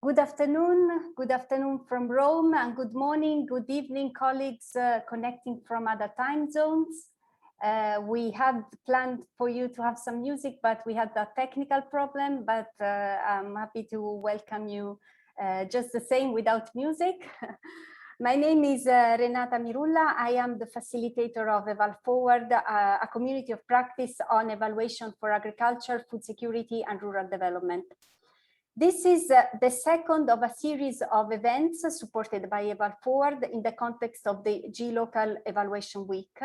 Good afternoon from Rome, and good morning, good evening, colleagues connecting from other time zones. We had planned for you to have some music, but we had a technical problem, but I'm happy to welcome you just the same without music. My name is Renata Mirulla. I am the facilitator of EvalForward, a community of practice on evaluation for agriculture, food security, and rural development. This is the second of a series of events supported by EvalForward in the context of the gLOCAL Evaluation Week,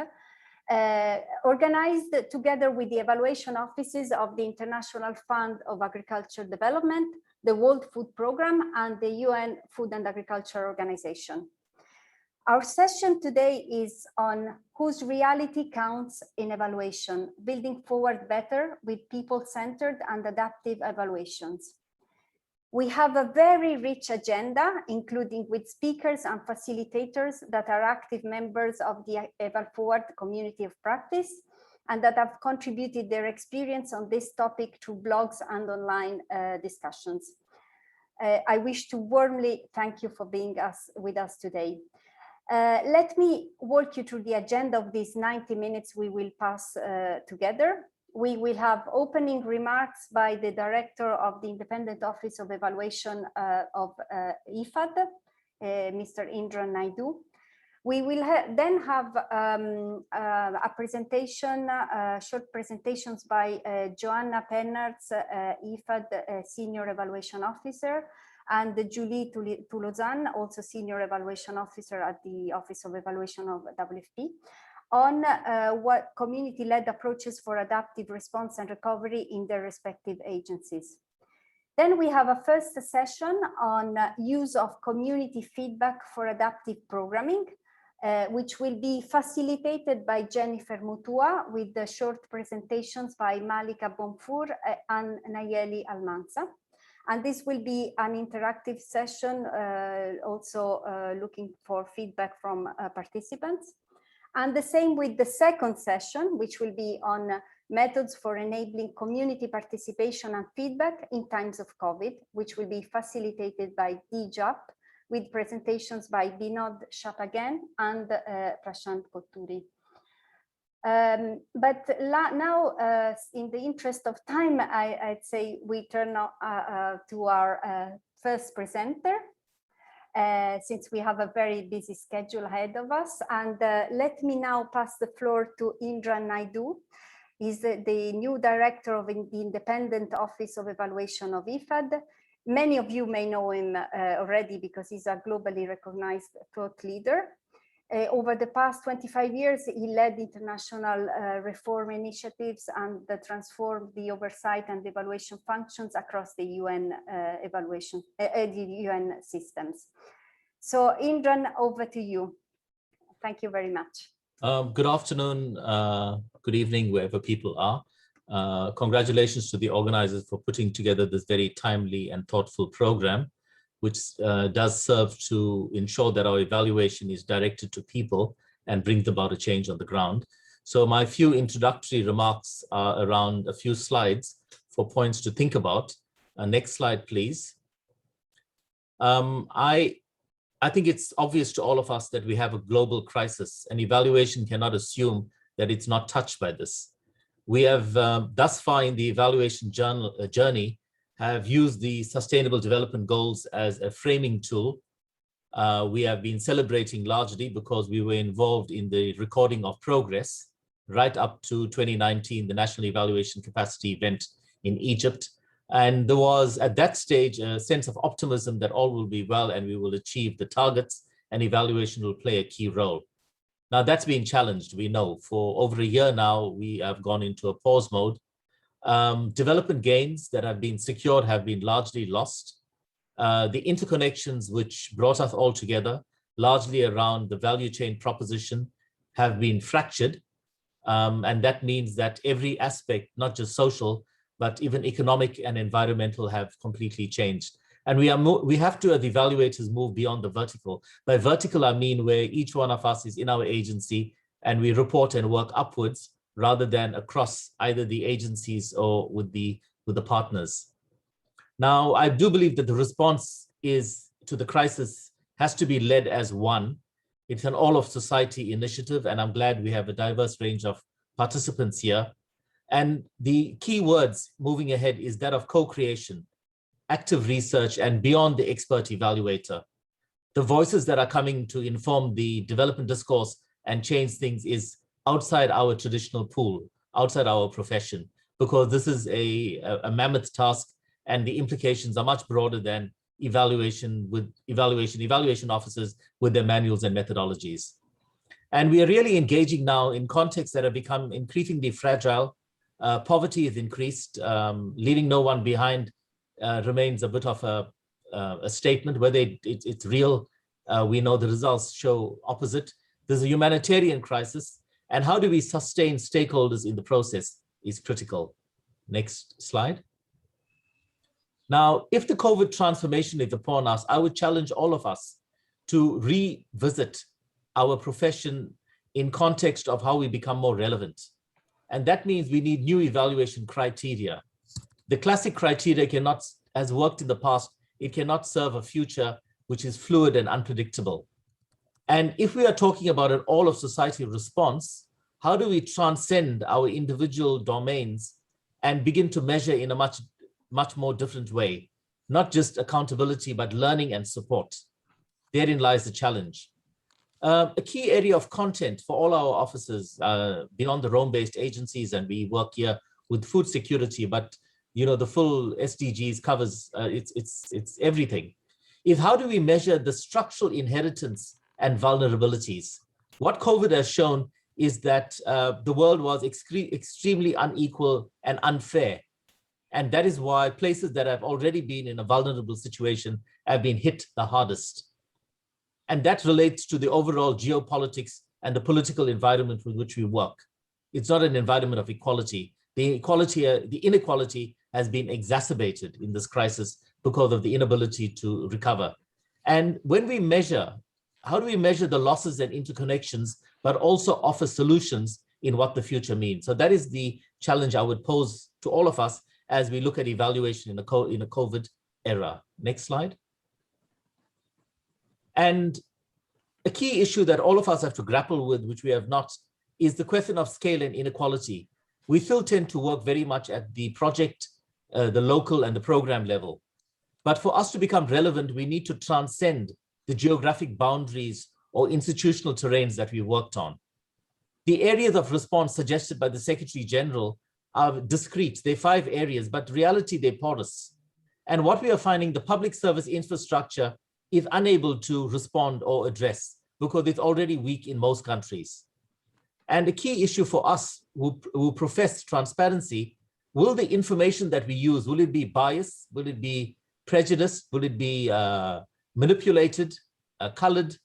organized together with the Evaluation Offices of the International Fund of Agriculture Development, the World Food Programme, and the UN Food and Agriculture Organization. Our session today is on whose reality counts in evaluation, building forward better with people-centered and adaptive evaluations. We have a very rich agenda, including with speakers and facilitators that are active members of the EvalForward community of practice and that have contributed their experience on this topic through blogs and online discussions. I wish to warmly thank you for being with us today. Let me walk you through the agenda of these 90 minutes we will pass together. We will have opening remarks by the director of the Independent Office of Evaluation of IFAD, Mr. Indra Naidoo. We will then have a presentation, short presentations by Joanna Pennartz, IFAD Senior Evaluation Officer, and Julie Toulozan, also Senior Evaluation Officer at the Office of Evaluation of WFP, on what community-led approaches for adaptive response and recovery in their respective agencies. Then we have a first session on use of community feedback for adaptive programming, which will be facilitated by Jennifer Mutua with the short presentations by Malika Bonfour and Nayeli Almanza. And this will be an interactive session, also looking for feedback from participants. And the same with the second session, which will be on methods for enabling community participation and feedback in times of COVID, which will be facilitated by DJAP with presentations by Binod Shapagan and Prashant Kotturi. But now, in the interest of time, I'd say we turn to our first presenter. Since we have a very busy schedule ahead of us. And let me now pass the floor to Indra Naidoo. He's the new director of the Independent Office of Evaluation of IFAD. Many of you may know him already because he's a globally recognized thought leader. Over the past 25 years, he led international reform initiatives and transformed the oversight and evaluation functions across the UN the UN systems. So Indra, over to you. Thank you very much. Good afternoon, good evening, wherever people are. Congratulations to the organizers for putting together this very timely and thoughtful program, which does serve to ensure that our evaluation is directed to people and brings about a change on the ground. So my few introductory remarks are around a few slides for points to think about. Next slide, please. I think it's obvious to all of us that we have a global crisis, and evaluation cannot assume that it's not touched by this. We have thus far in the evaluation journey have used the Sustainable Development Goals as a framing tool. We have been celebrating largely because we were involved in the recording of progress right up to 2019, the National Evaluation Capacity event in Egypt. And there was at that stage a sense of optimism that all will be well and we will achieve the targets and evaluation will play a key role. Now that's been challenged, we know. For over a year now, we have gone into a pause mode. Development gains that have been secured have been largely lost. The interconnections which brought us all together, largely around the value chain proposition, have been fractured. And that means that every aspect, not just social, but even economic and environmental, have completely changed. And we have to, as evaluators, move beyond the vertical. By vertical, I mean where each one of us is in our agency and we report and work upwards rather than across either the agencies or with the partners. Now, I do believe that the response to the crisis has to be led as one. It's an all of society initiative, and I'm glad we have a diverse range of participants here. And the key words moving ahead is that of co-creation, active research, and beyond the expert evaluator. The voices that are coming to inform the development discourse and change things is outside our traditional pool, outside our profession, because this is a mammoth task, and the implications are much broader than evaluation officers with their manuals and methodologies. And we are really engaging now in contexts that have become increasingly fragile. Poverty is increased, leaving no one behind remains a bit of a statement. Whether it's real, we know the results show opposite. There's a humanitarian crisis, and how do we sustain stakeholders in the process is critical. Next slide. Now, if the COVID transformation is upon us, I would challenge all of us to revisit our profession in context of how we become more relevant. And that means we need new evaluation criteria. The classic criteria cannot, as worked in the past, it cannot serve a future which is fluid and unpredictable. And if we are talking about an all of society response, how do we transcend our individual domains and begin to measure in a much more different way? Not just accountability, but learning and support. Therein lies the challenge. A key area of content for all our officers beyond the Rome-based agencies, and we work here with food security, but the full SDGs covers it's everything, is how do we measure the structural inheritance and vulnerabilities? What COVID has shown is that the world was extremely unequal and unfair. And that is why places that have already been in a vulnerable situation have been hit the hardest. And that relates to the overall geopolitics and the political environment with which we work. It's not an environment of equality. The inequality has been exacerbated in this crisis because of the inability to recover. And when we measure, how do we measure the losses and interconnections, but also offer solutions in what the future means? So that is the challenge I would pose to all of us as we look at evaluation in a COVID era. Next slide. And a key issue that all of us have to grapple with, which we have not, is the question of scale and inequality. We still tend to work very much at the project, the local and the program level. But for us to become relevant, we need to transcend the geographic boundaries or institutional terrains that we worked on. The areas of response suggested by the Secretary General are discrete. They're 5 areas, but reality, they're porous. And what we are finding, the public service infrastructure is unable to respond or address because it's already weak in most countries. And the key issue for us who profess transparency, will the information that we use, will it be biased? Will it be prejudiced? Will it be manipulated, colored?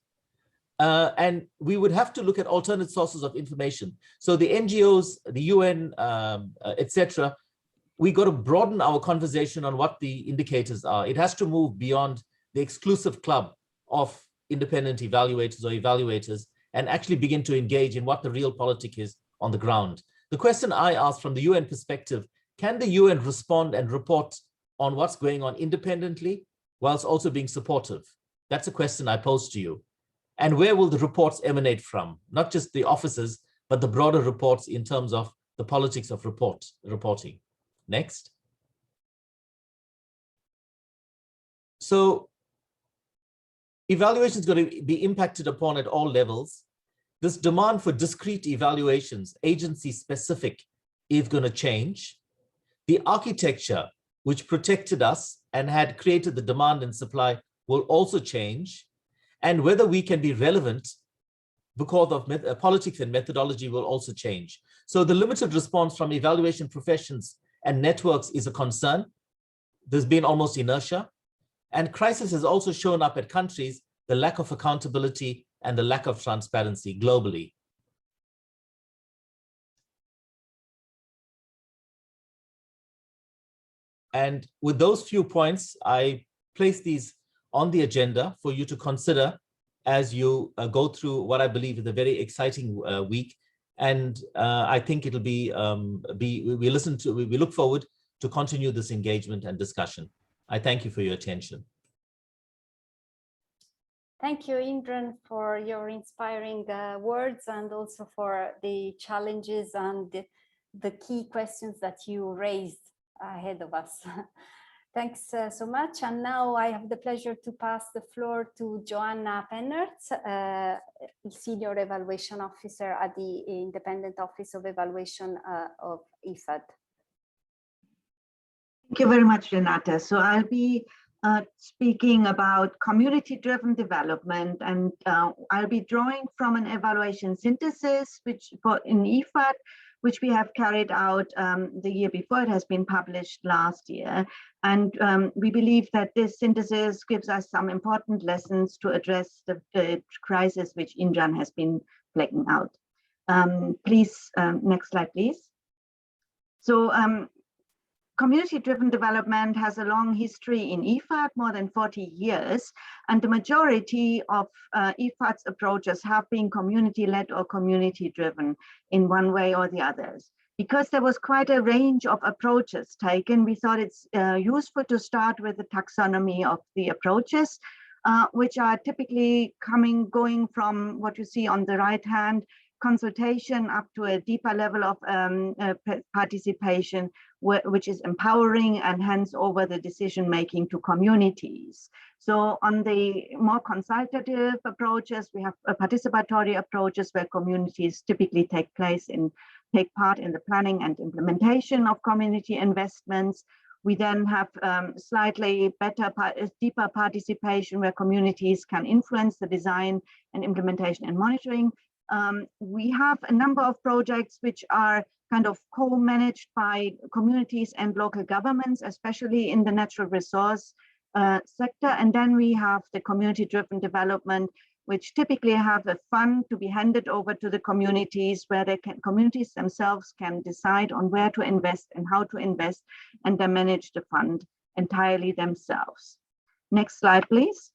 And we would have to look at alternate sources of information. So the NGOs, the UN, etc., we got to broaden our conversation on what the indicators are. It has to move beyond the exclusive club of independent evaluators or evaluators and actually begin to engage in what the real politic is on the ground. The question I asked from the UN perspective, can the UN respond and report on what's going on independently whilst also being supportive? That's a question I pose to you. And where will the reports emanate from? Not just the officers, but the broader reports in terms of the politics of reporting. Next. So evaluation is going to be impacted upon at all levels. This demand for discrete evaluations, agency specific, is going to change. The architecture which protected us and had created the demand and supply will also change. And whether we can be relevant because of politics and methodology will also change. So the limited response from evaluation professions and networks is a concern. There's been almost inertia. And crisis has also shown up at countries, the lack of accountability and the lack of transparency globally. And with those few points, I place these on the agenda for you to consider as you go through what I believe is a very exciting week. And I think it'll be, we look forward to continue this engagement and discussion. I thank you for your attention. Thank you, Indra, for your inspiring words and also for the challenges and the key questions that you raised ahead of us. Thanks so much. And now I have the pleasure to pass the floor to Joanna Pennertz, Senior Evaluation Officer at the Independent Office of Evaluation of IFAD. Thank you very much, Renata. So I'll be speaking about community-driven development, and I'll be drawing from an evaluation synthesis, which in IFAD, which we have carried out the year before. It has been published last year. And we believe that this synthesis gives us some important lessons to address the crisis which Indra has been flagging out. Please, next slide, please. So community-driven development has a long history in IFAD, more than 40 years, and the majority of IFAD's approaches have been community-led or community-driven in one way or the others. Because there was quite a range of approaches taken, we thought it's useful to start with the taxonomy of the approaches, which are typically going from what you see on the right hand, consultation up to a deeper level of participation, which is empowering and hands over the decision making to communities. So on the more consultative approaches, we have participatory approaches where communities typically take part in the planning and implementation of community investments. We then have slightly better, deeper participation where communities can influence the design and implementation and monitoring. We have a number of projects which are kind of co-managed by communities and local governments, especially in the natural resource sector. And then we have the community-driven development, which typically have a fund to be handed over to the communities, where communities themselves can decide on where to invest and how to invest, and then manage the fund entirely themselves. Next slide, please.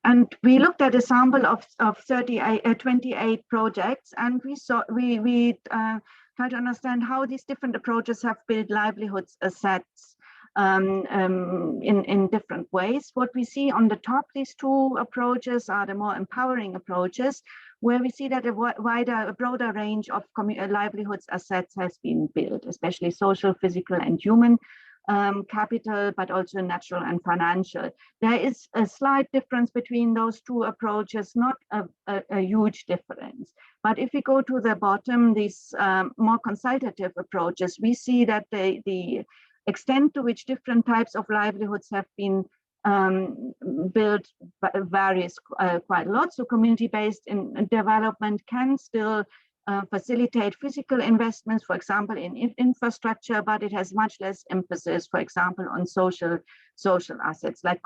And we looked at a sample of 28 projects, and we tried to understand how these different approaches have built livelihoods assets in different ways. What we see on the top, these two approaches are the more empowering approaches, where we see that a broader range of livelihoods assets has been built, especially social, physical, and human capital, but also natural and financial. There is a slight difference between those two approaches, not a huge difference. But if we go to the bottom, these more consultative approaches, we see that the extent to which different types of livelihoods have been built varies quite a lot. So community-based development can still facilitate physical investments, for example, in infrastructure, but it has much less emphasis, for example, on social assets like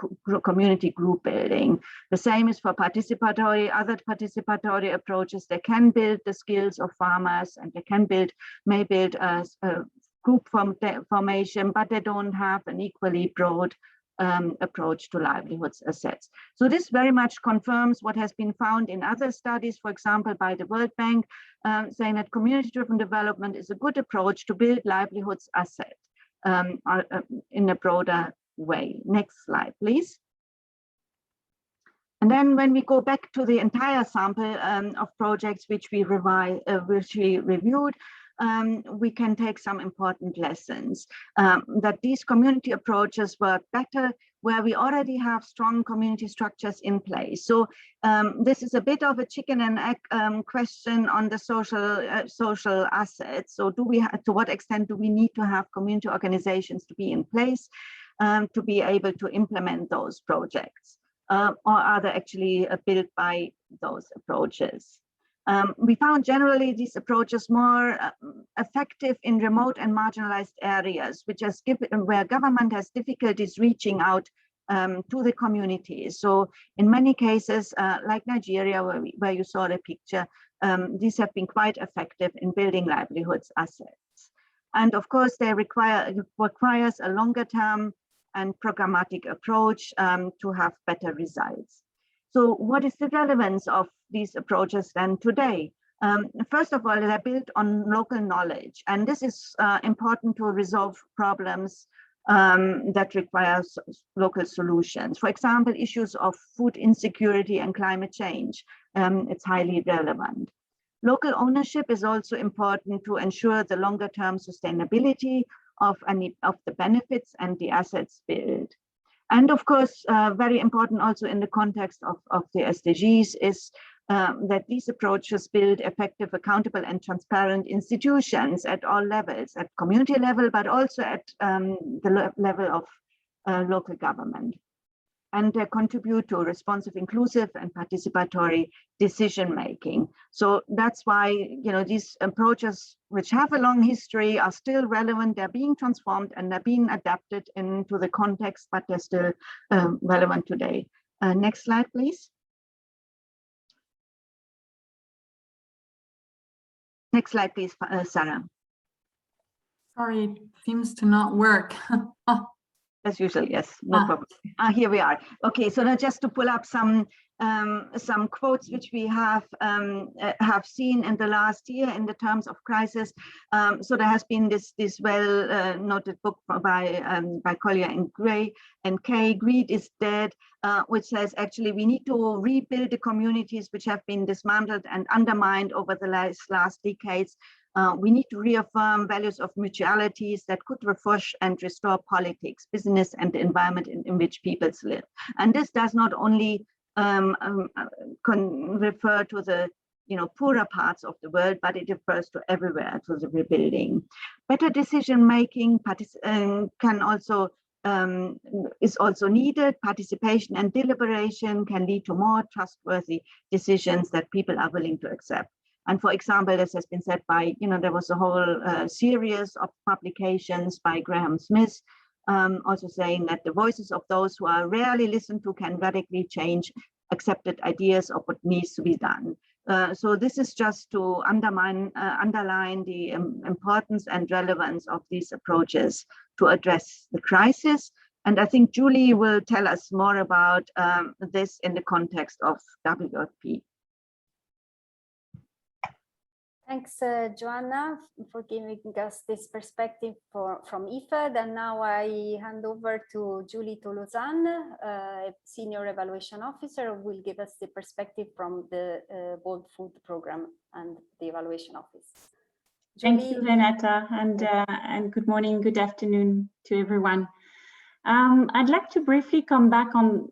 community group building. The same is for other participatory approaches. They can build the skills of farmers, and they can may build a group formation, but they don't have an equally broad approach to livelihoods assets. So this very much confirms what has been found in other studies, for example, by the World Bank, saying that community-driven development is a good approach to build livelihoods assets in a broader way. Next slide, please. And then when we go back to the entire sample of projects which we reviewed, we can take some important lessons that these community approaches work better where we already have strong community structures in place. So this is a bit of a chicken and egg question on the social assets. So to what extent do we need to have community organizations to be in place to be able to implement those projects? Or are they actually built by those approaches? We found generally these approaches more effective in remote and marginalized areas, where government has difficulties reaching out to the communities. So in many cases, like Nigeria, where you saw the picture, these have been quite effective in building livelihoods assets. And of course, they requires a longer term and programmatic approach to have better results. So what is the relevance of these approaches then today? First of all, they're built on local knowledge, and this is important to resolve problems that requires local solutions. For example, issues of food insecurity and climate change. It's highly relevant. Local ownership is also important to ensure the longer term sustainability of the benefits and the assets built. And of course, very important also in the context of the SDGs is that these approaches build effective, accountable and transparent institutions at all levels, at community level, but also at the level of local government. And contribute to responsive, inclusive and participatory decision-making. So that's why, you know, these approaches, which have a long history, are still relevant. They're being transformed and they're being adapted into the context, but they're still relevant today. Next slide, please. Next slide, please, Sarah. Sorry, it seems to not work. As usual, yes, no problem. Here we are. Okay, so now just to pull up some quotes which we have seen in the last year in the terms of crisis. So there has been this well noted book by Collier and Gray and Kay, Greed is Dead, which says actually we need to rebuild the communities which have been dismantled and undermined over the last decades. We need to reaffirm values of mutualities that could refresh and restore politics, business, and the environment in which peoples live. And this does not only refer to the poorer parts of the world, but it refers to everywhere, to the rebuilding. Better decision making is also needed. Participation and deliberation can lead to more trustworthy decisions that people are willing to accept. And for example, this has been said by, there was a whole series of publications by Graham Smith, also saying that the voices of those who are rarely listened to can radically change accepted ideas of what needs to be done. So this is just to underline the importance and relevance of these approaches to address the crisis. And I think Julie will tell us more about this in the context of WFP. Thanks, Joanna, for giving us this perspective from IFAD. And now I hand over to Julie Tolosane, Senior Evaluation Officer, who will give us the perspective from the World Food Programme and the Evaluation Office. Julie. Thank you, Renata, and good morning, good afternoon to everyone. I'd like to briefly come back on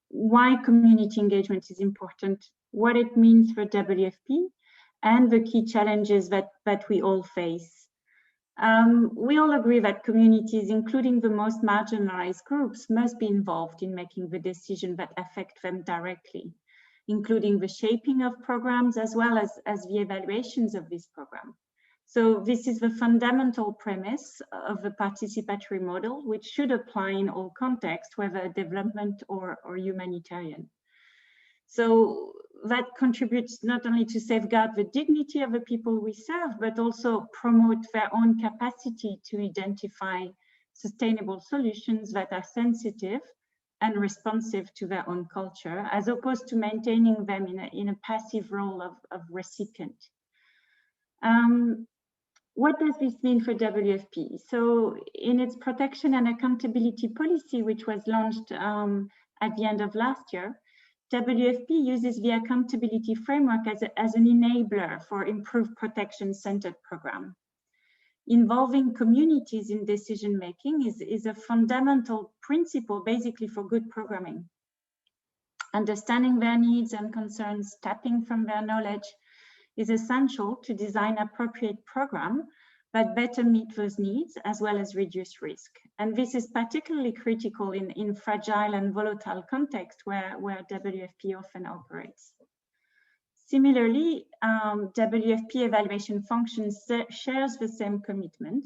why community engagement is important, what it means for WFP, and the key challenges that we all face. We all agree that communities, including the most marginalized groups, must be involved in making the decisions that affect them directly, including the shaping of programs as well as the evaluations of this program. So this is the fundamental premise of the participatory model, which should apply in all contexts, whether development or humanitarian. So that contributes not only to safeguard the dignity of the people we serve, but also promote their own capacity to identify sustainable solutions that are sensitive and responsive to their own culture, as opposed to maintaining them in a passive role of recipient. What does this mean for WFP? So in its protection and accountability policy, which was launched at the end of last year, WFP uses the accountability framework as an enabler for improved protection-centered program. Involving communities in decision-making is a fundamental principle, basically, for good programming. Understanding their needs and concerns, tapping from their knowledge, is essential to design appropriate program that better meet those needs as well as reduce risk. And this is particularly critical in fragile and volatile contexts where WFP often operates. Similarly, WFP evaluation function shares the same commitment.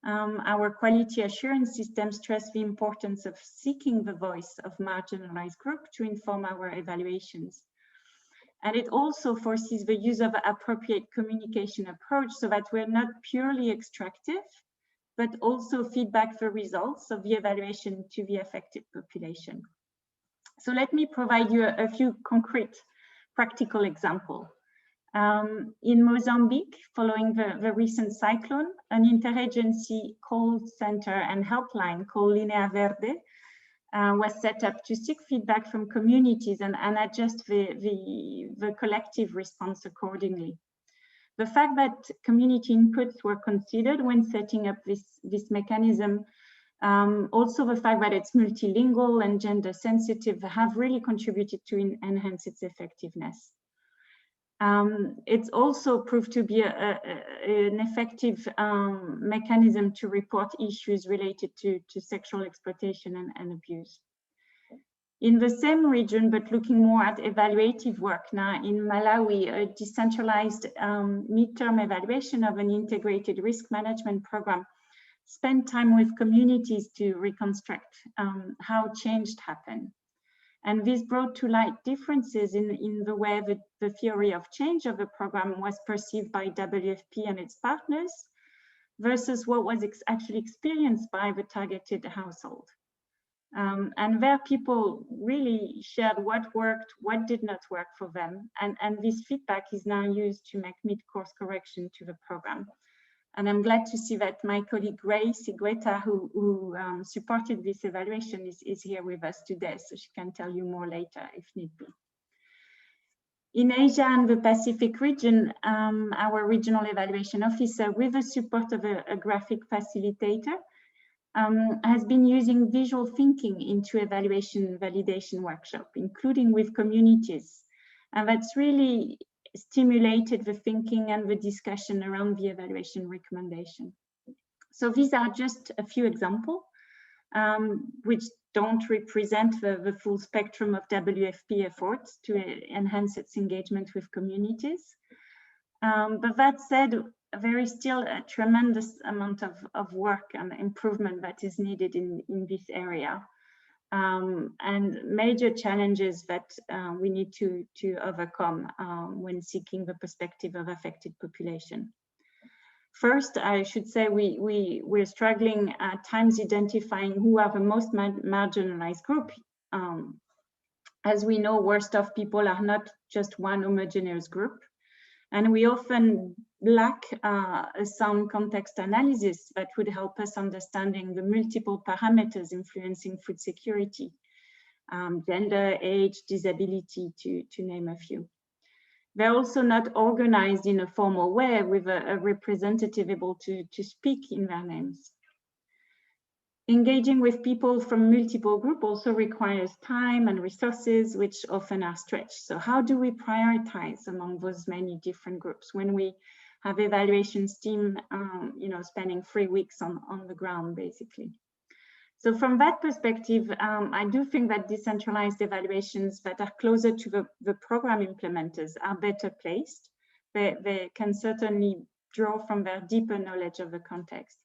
Our quality assurance system stress the importance of seeking the voice of marginalized groups to inform our evaluations. And it also foresees the use of appropriate communication approach so that we're not purely extractive, but also feedback the results of the evaluation to the affected population. So let me provide you a few concrete practical examples. In Mozambique, following the recent cyclone, an interagency call center and helpline called Linea Verde was set up to seek feedback from communities and adjust the collective response accordingly. The fact that community inputs were considered when setting up this mechanism, also the fact that it's multilingual and gender sensitive, have really contributed to enhance its effectiveness. It's also proved to be an effective mechanism to report issues related to sexual exploitation and abuse. In the same region, but looking more at evaluative work now, in Malawi, a decentralized midterm evaluation of an integrated risk management program spent time with communities to reconstruct how change happened. And this brought to light differences in the way that the theory of change of the program was perceived by WFP and its partners versus what was actually experienced by the targeted household. And there people really shared what worked, what did not work for them. And this feedback is now used to make mid-course correction to the program. And I'm glad to see that my colleague Grace Igueta, who supported this evaluation, is here with us today, so she can tell you more later if need be. In Asia and the Pacific region, our regional evaluation officer, with the support of a graphic facilitator, has been using visual thinking into evaluation validation workshop, including with communities. And that's really stimulated the thinking and the discussion around the evaluation recommendation. So these are just a few examples, which don't represent the full spectrum of WFP efforts to enhance its engagement with communities. But that said, there is still a tremendous amount of work and improvement that is needed in this area. And major challenges that we need to overcome when seeking the perspective of affected population. First, I should say we're struggling at times identifying who are the most marginalized group. As we know, worst off people are not just one homogeneous group. And we often lack a sound context analysis that would help us understanding the multiple parameters influencing food security, gender, age, disability, to name a few. They're also not organized in a formal way with a representative able to speak in their names. Engaging with people from multiple groups also requires time and resources, which often are stretched. So how do we prioritize among those many different groups when we have evaluations team, spending 3 weeks on the ground, basically? So from that perspective, I do think that decentralized evaluations that are closer to the program implementers are better placed. They can certainly draw from their deeper knowledge of the context.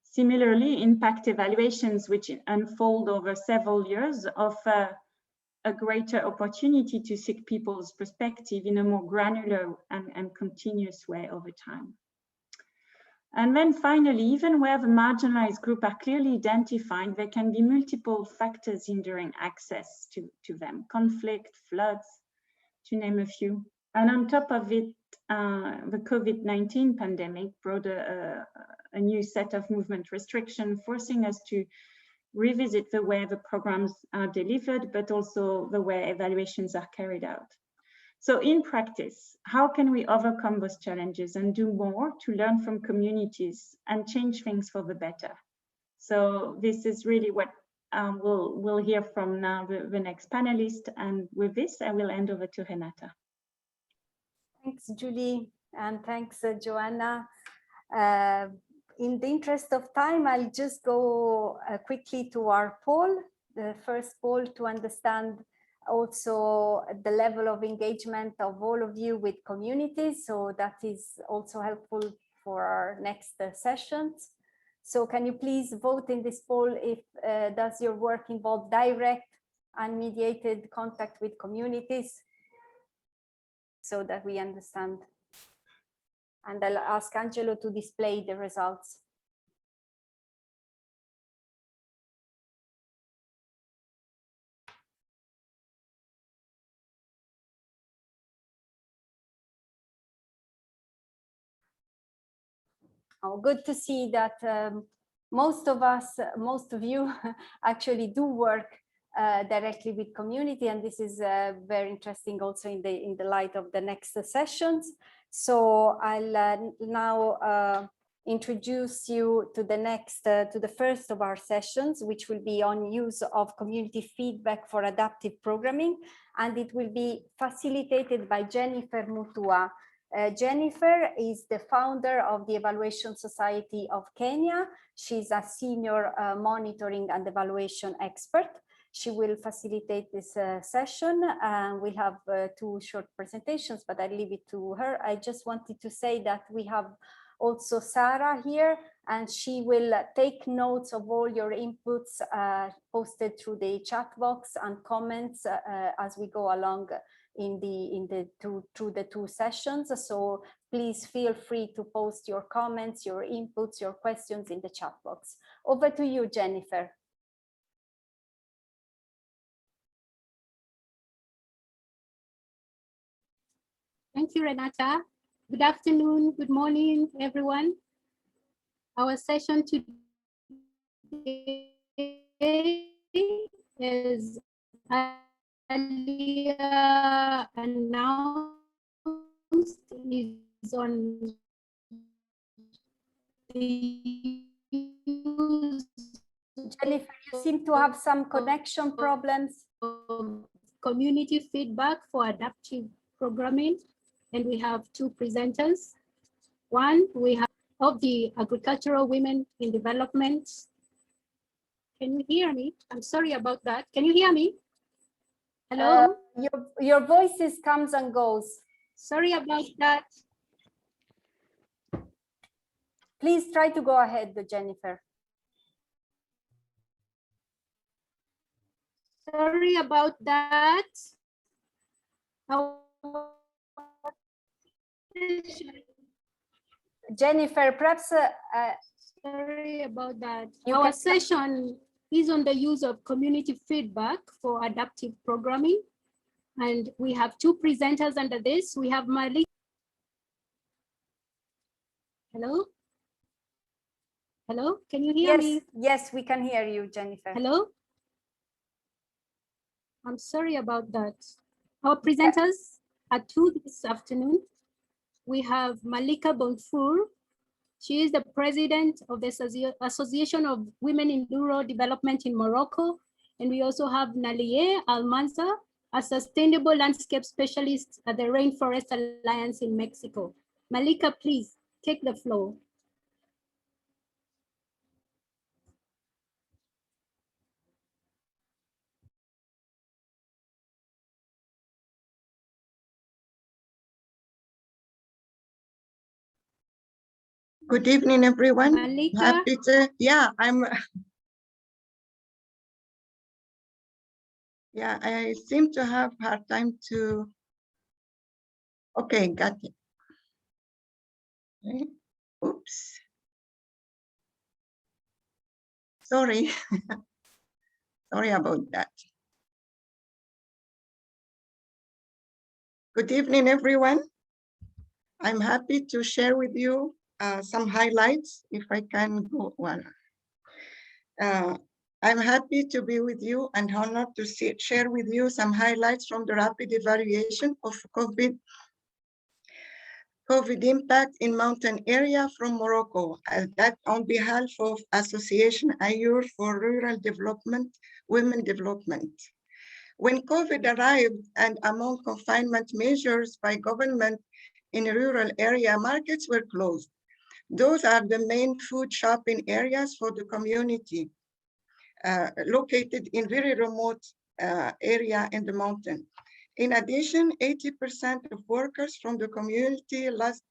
Similarly, impact evaluations, which unfold over several years, offer a greater opportunity to seek people's perspective in a more granular and continuous way over time. And then finally, even where the marginalized group are clearly identified, there can be multiple factors hindering access to them: conflict, floods, to name a few. And on top of it, the COVID-19 pandemic brought a new set of movement restrictions, forcing us to revisit the way the programs are delivered, but also the way evaluations are carried out. So in practice, how can we overcome those challenges and do more to learn from communities and change things for the better? So this is really what we'll hear from now the next panelist. And with this, I will hand over to Renata. Thanks, Julie, and thanks, Joanna. In the interest of time, I'll just go quickly to our poll, the first poll, to understand also the level of engagement of all of you with communities. So that is also helpful for our next sessions. So can you please vote in this poll if does your work involve direct and mediated contact with communities, so that we understand. And I'll ask Angelo to display the results. Oh, good to see that most of you actually do work directly with community, and this is very interesting also in the light of the next sessions. So I'll now introduce you to the first of our sessions, which will be on use of community feedback for adaptive programming, and it will be facilitated by Jennifer Mutua. Jennifer is the founder of the Evaluation Society of Kenya. She's a senior monitoring and evaluation expert. She will facilitate this session. We'll have 2 short presentations, but I'll leave it to her. I just wanted to say that we have also Sarah here, and she will take notes of all your inputs posted through the chat box and comments as we go along through the 2 sessions. So please feel free to post your comments, your inputs, your questions in the chat box. Over to you, Jennifer. Thank you, Renata. Good afternoon, good morning, everyone. Our session today is earlier announced is on the Jennifer, you seem to have some connection problems. Community feedback for adaptive programming, and we have 2 presenters. One, we have of the agricultural women in development. Can you hear me? I'm sorry about that. Can you hear me? Hello? Your voices comes and goes. Sorry about that. Please try to go ahead, Jennifer. Sorry about that. Jennifer, perhaps sorry about that. Our session is on the use of community feedback for adaptive programming. And we have 2 presenters under this. We have Malika. Hello? Hello, can you hear me? Yes, we can hear you, Jennifer. Hello? I'm sorry about that. Our presenters are 2 this afternoon. We have Malika Bonfour. She is the president of the Association of Women in Rural Development in Morocco. And we also have Nalie Almanza, a sustainable landscape specialist at the Rainforest Alliance in Mexico. Malika, please take the floor. Good evening, everyone. Malika? Happy to, yeah, I seem to have hard time to, okay, got it. Okay. Oops. Sorry. Sorry about that. Good evening, everyone. I'm happy to share with you some highlights, if I can go one. I'm happy to be with you and honored to share with you some highlights from the rapid evaluation of COVID impact in mountain area from Morocco, that on behalf of Association AYUR for Rural Development, Women Development. When COVID arrived and among confinement measures by government in rural area, markets were closed. Those are the main food shopping areas for the community, located in very remote area in the mountain. In addition, 80% of workers from the community lost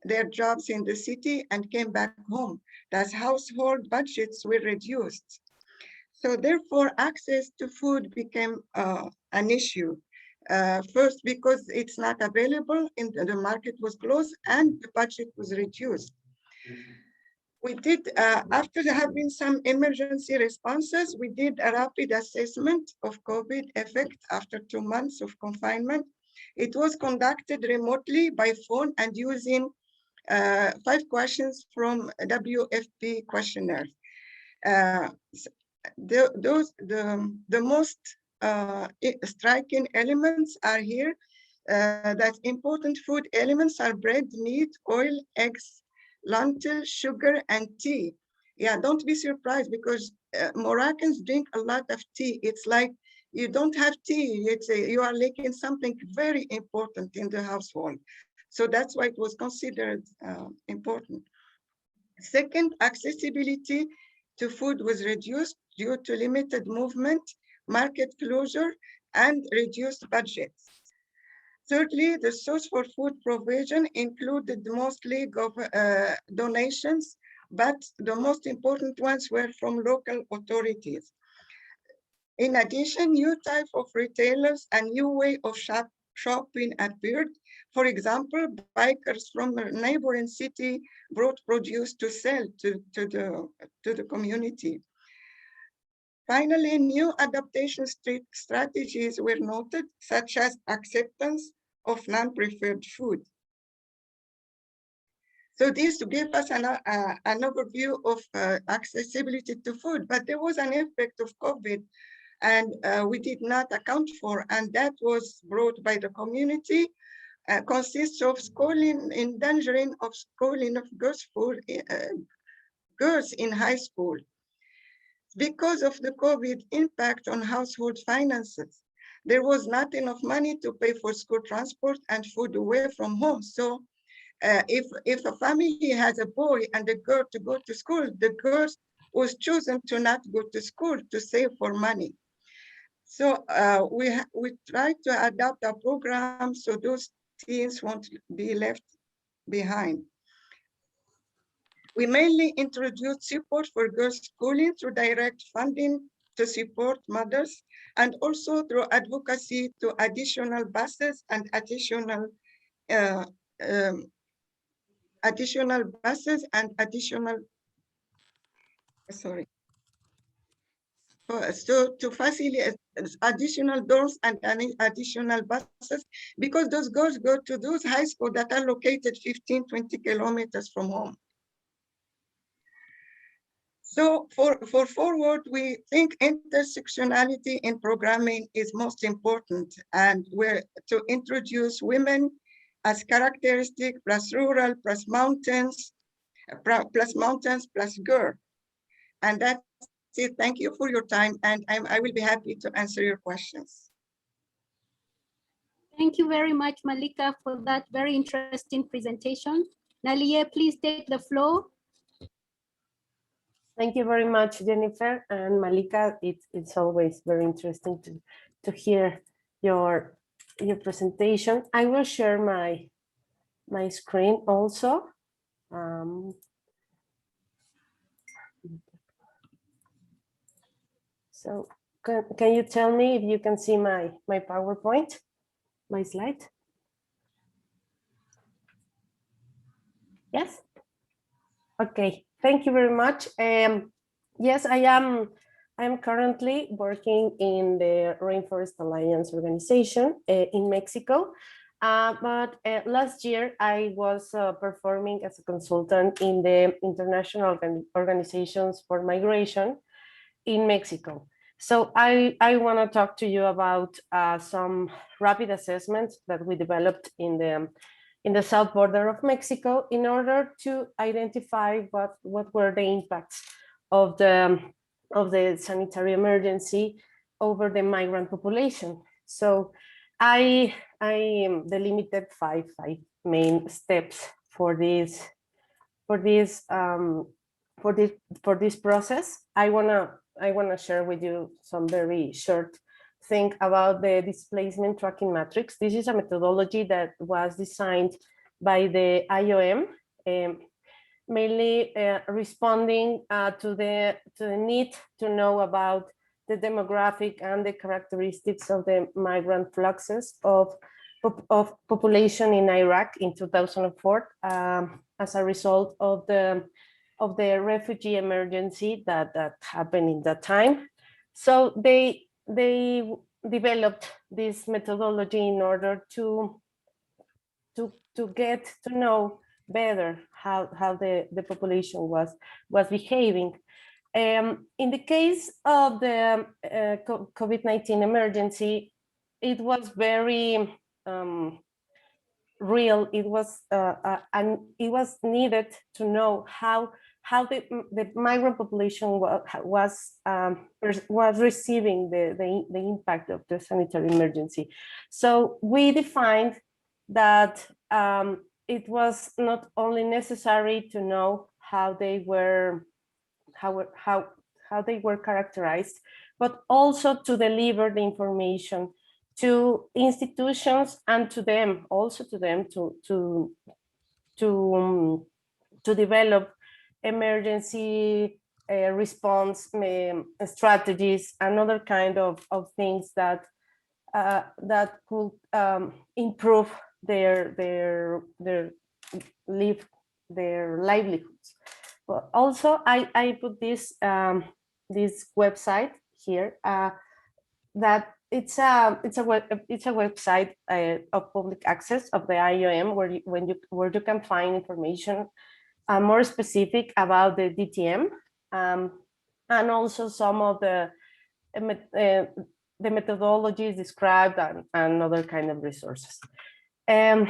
their jobs in the city and came back home. Thus, household budgets were reduced. So therefore, access to food became an issue. First, because it's not available, the market was closed and the budget was reduced. We did, after having some emergency responses, we did a rapid assessment of COVID effect after 2 months of confinement. It was conducted remotely by phone and using 5 questions from WFP questionnaires. The most striking elements are here. That important food elements are bread, meat, oil, eggs, lentil, sugar, and tea. Yeah, don't be surprised because Moroccans drink a lot of tea. It's like you don't have tea, you are lacking something very important in the household. So that's why it was considered important. Second, accessibility to food was reduced due to limited movement, market closure, and reduced budgets. Thirdly, the source for food provision included mostly donations, but the most important ones were from local authorities. In addition, new type of retailers and new way of shopping appeared. For example, bikers from a neighboring city brought produce to sell to the community. Finally, new adaptation strategies were noted, such as acceptance of non-preferred food. So this gave us an overview of accessibility to food, but there was an effect of COVID and we did not account for, and that was brought by the community, consists of endangering of schooling of girls in high school. Because of the COVID impact on household finances, there was not enough money to pay for school transport and food away from home. So if a family has a boy and a girl to go to school, the girl was chosen to not go to school to save for money. So we tried to adapt our program so those teens won't be left behind. We mainly introduced support for girls' schooling through direct funding to support mothers, and also through advocacy to additional buses and additional so to facilitate additional doors and additional buses, because those girls go to those high schools that are located 15, 20 kilometers from home. So for forward, we think intersectionality in programming is most important, and we're to introduce women as characteristic plus rural plus mountains plus girl. And that's it. Thank you for your time, and I will be happy to answer your questions. Thank you very much, Malika, for that very interesting presentation. Nalia, please take the floor. Thank you very much, Jennifer and Malika. It's always very interesting to hear your presentation. I will share my screen also. So can you tell me if you can see my PowerPoint, my slide? Yes? Okay, thank you very much. Yes, I am currently working in the Rainforest Alliance organization in Mexico. But last year I was performing as a consultant in the International Organizations for Migration in Mexico. So I want to talk to you about some rapid assessments that we developed in the south border of Mexico in order to identify what were the impacts of the sanitary emergency over the migrant population. So I delimited five main steps for this process. I wanna share with you some very short thing about the displacement tracking matrix. This is a methodology that was designed by the IOM, mainly responding to the need to know about the demographic and the characteristics of the migrant fluxes of population in Iraq in 2004 as a result of the refugee emergency that happened in that time. So they developed this methodology in order to get to know better how the population was behaving. In the case of the COVID-19 emergency, it was very real. It was and it was needed to know how the migrant population was receiving the impact of the sanitary emergency. So we defined that it was not only necessary to know how they were characterized, but also to deliver the information to institutions and to them to develop emergency response strategies and other kind of things that could improve their livelihoods. But also, I put this this website here that it's a website of public access of the IOM where you can find information more specific about the DTM and also some of the methodologies described and other kind of resources. Here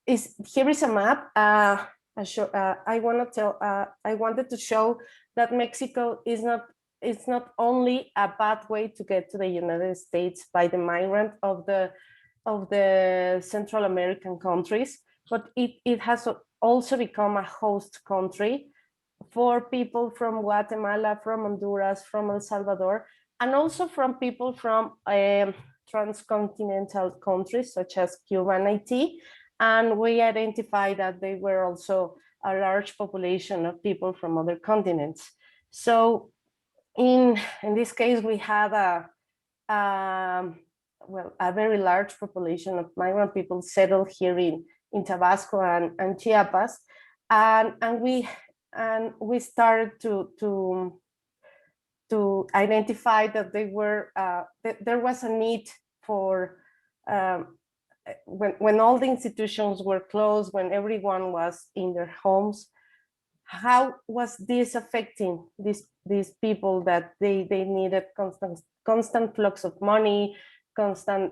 is a map. I wanted to show that Mexico is not only a pathway to get to the United States by the migrant of the Central American countries, but it has also become a host country for people from Guatemala, from Honduras, from El Salvador, and also from people from transcontinental countries such as Cuba and Haiti. And we identified that they were also a large population of people from other continents. So in this case, we had a very large population of migrant people settled here in Tabasco and Chiapas, and we started to identify that there was a need for when all the institutions were closed, when everyone was in their homes, how was this affecting these people that they needed constant flux of money, constant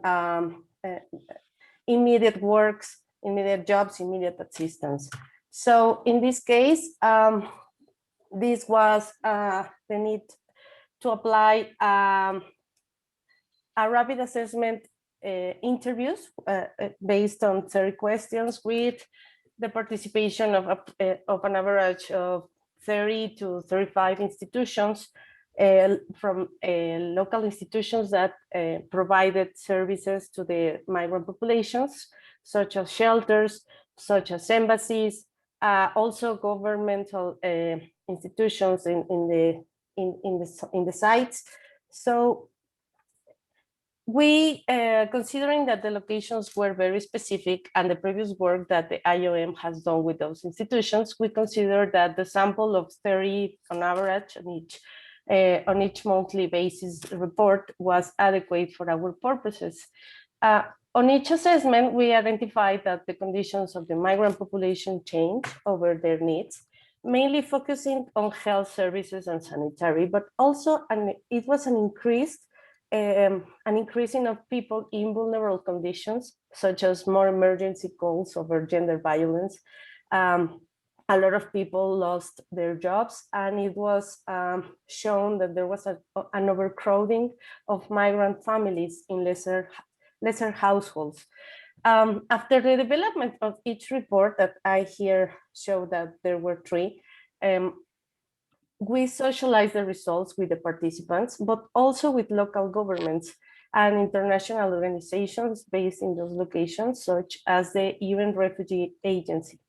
immediate works, immediate jobs, immediate assistance. So in this case, this was the need to apply a rapid assessment interviews based on 30 questions with the participation of an average of 30 to 35 institutions from local institutions that provided services to the migrant populations, such as shelters, such as embassies, also governmental institutions in the sites. So we, considering that the locations were very specific and the previous work that the IOM has done with those institutions, we consider that the sample of 30 on average on each monthly basis report was adequate for our purposes. On each assessment, we identified that the conditions of the migrant population changed over their needs, mainly focusing on health services and sanitary, but also it was an increasing of people in vulnerable conditions, such as more emergency calls over gender violence. A lot of people lost their jobs, and it was shown that there was an overcrowding of migrant families in lesser households. After the development of each report that I here show that there were 3, we socialized the results with the participants, but also with local governments and international organizations based in those locations, such as the UN Refugee Agency.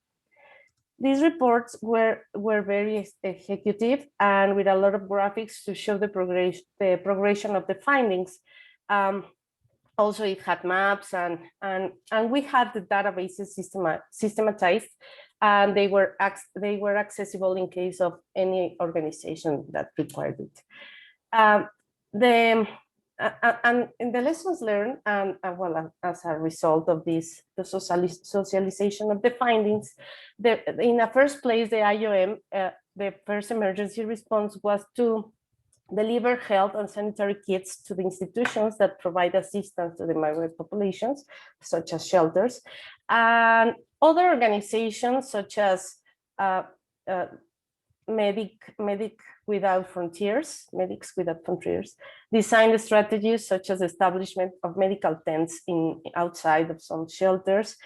These reports were very executive and with a lot of graphics to show the progression of the findings. Also, it had maps and we had the databases systematized, and they were accessible in case of any organization that required it. and in the lessons learned, and well, as a result of this, the socialization of the findings, in the first place, the IOM, the first emergency response was to deliver health and sanitary kits to the institutions that provide assistance to the migrant populations, such as shelters, and other organizations such as Medics Without Frontiers, designed strategies such as establishment of medical tents outside of some shelters,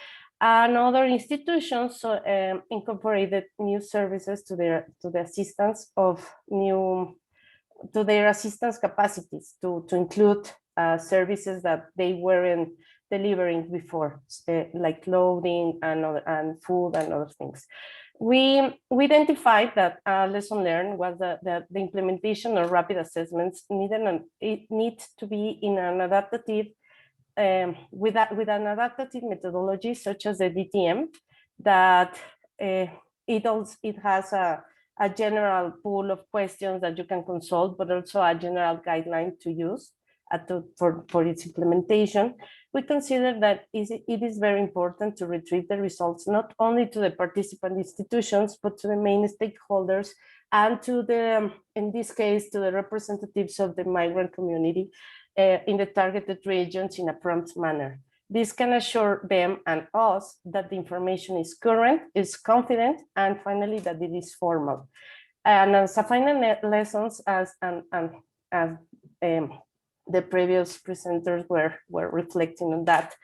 and other institutions incorporated new services to the assistance of to their assistance capacities to include services that they weren't delivering before, like clothing and food and other things. We identified that lesson learned was that the implementation of rapid assessments needs to be in an adaptative, with an adaptative methodology such as the DTM, that it has a general pool of questions that you can consult, but also a general guideline to use for its implementation. We consider that it is very important to retrieve the results, not only to the participant institutions, but to the main stakeholders and to in this case, to the representatives of the migrant community in the targeted regions in a prompt manner. This can assure them and us that the information is current, is confident, and finally that it is formal. And as a final lessons, as the previous presenters were reflecting on that,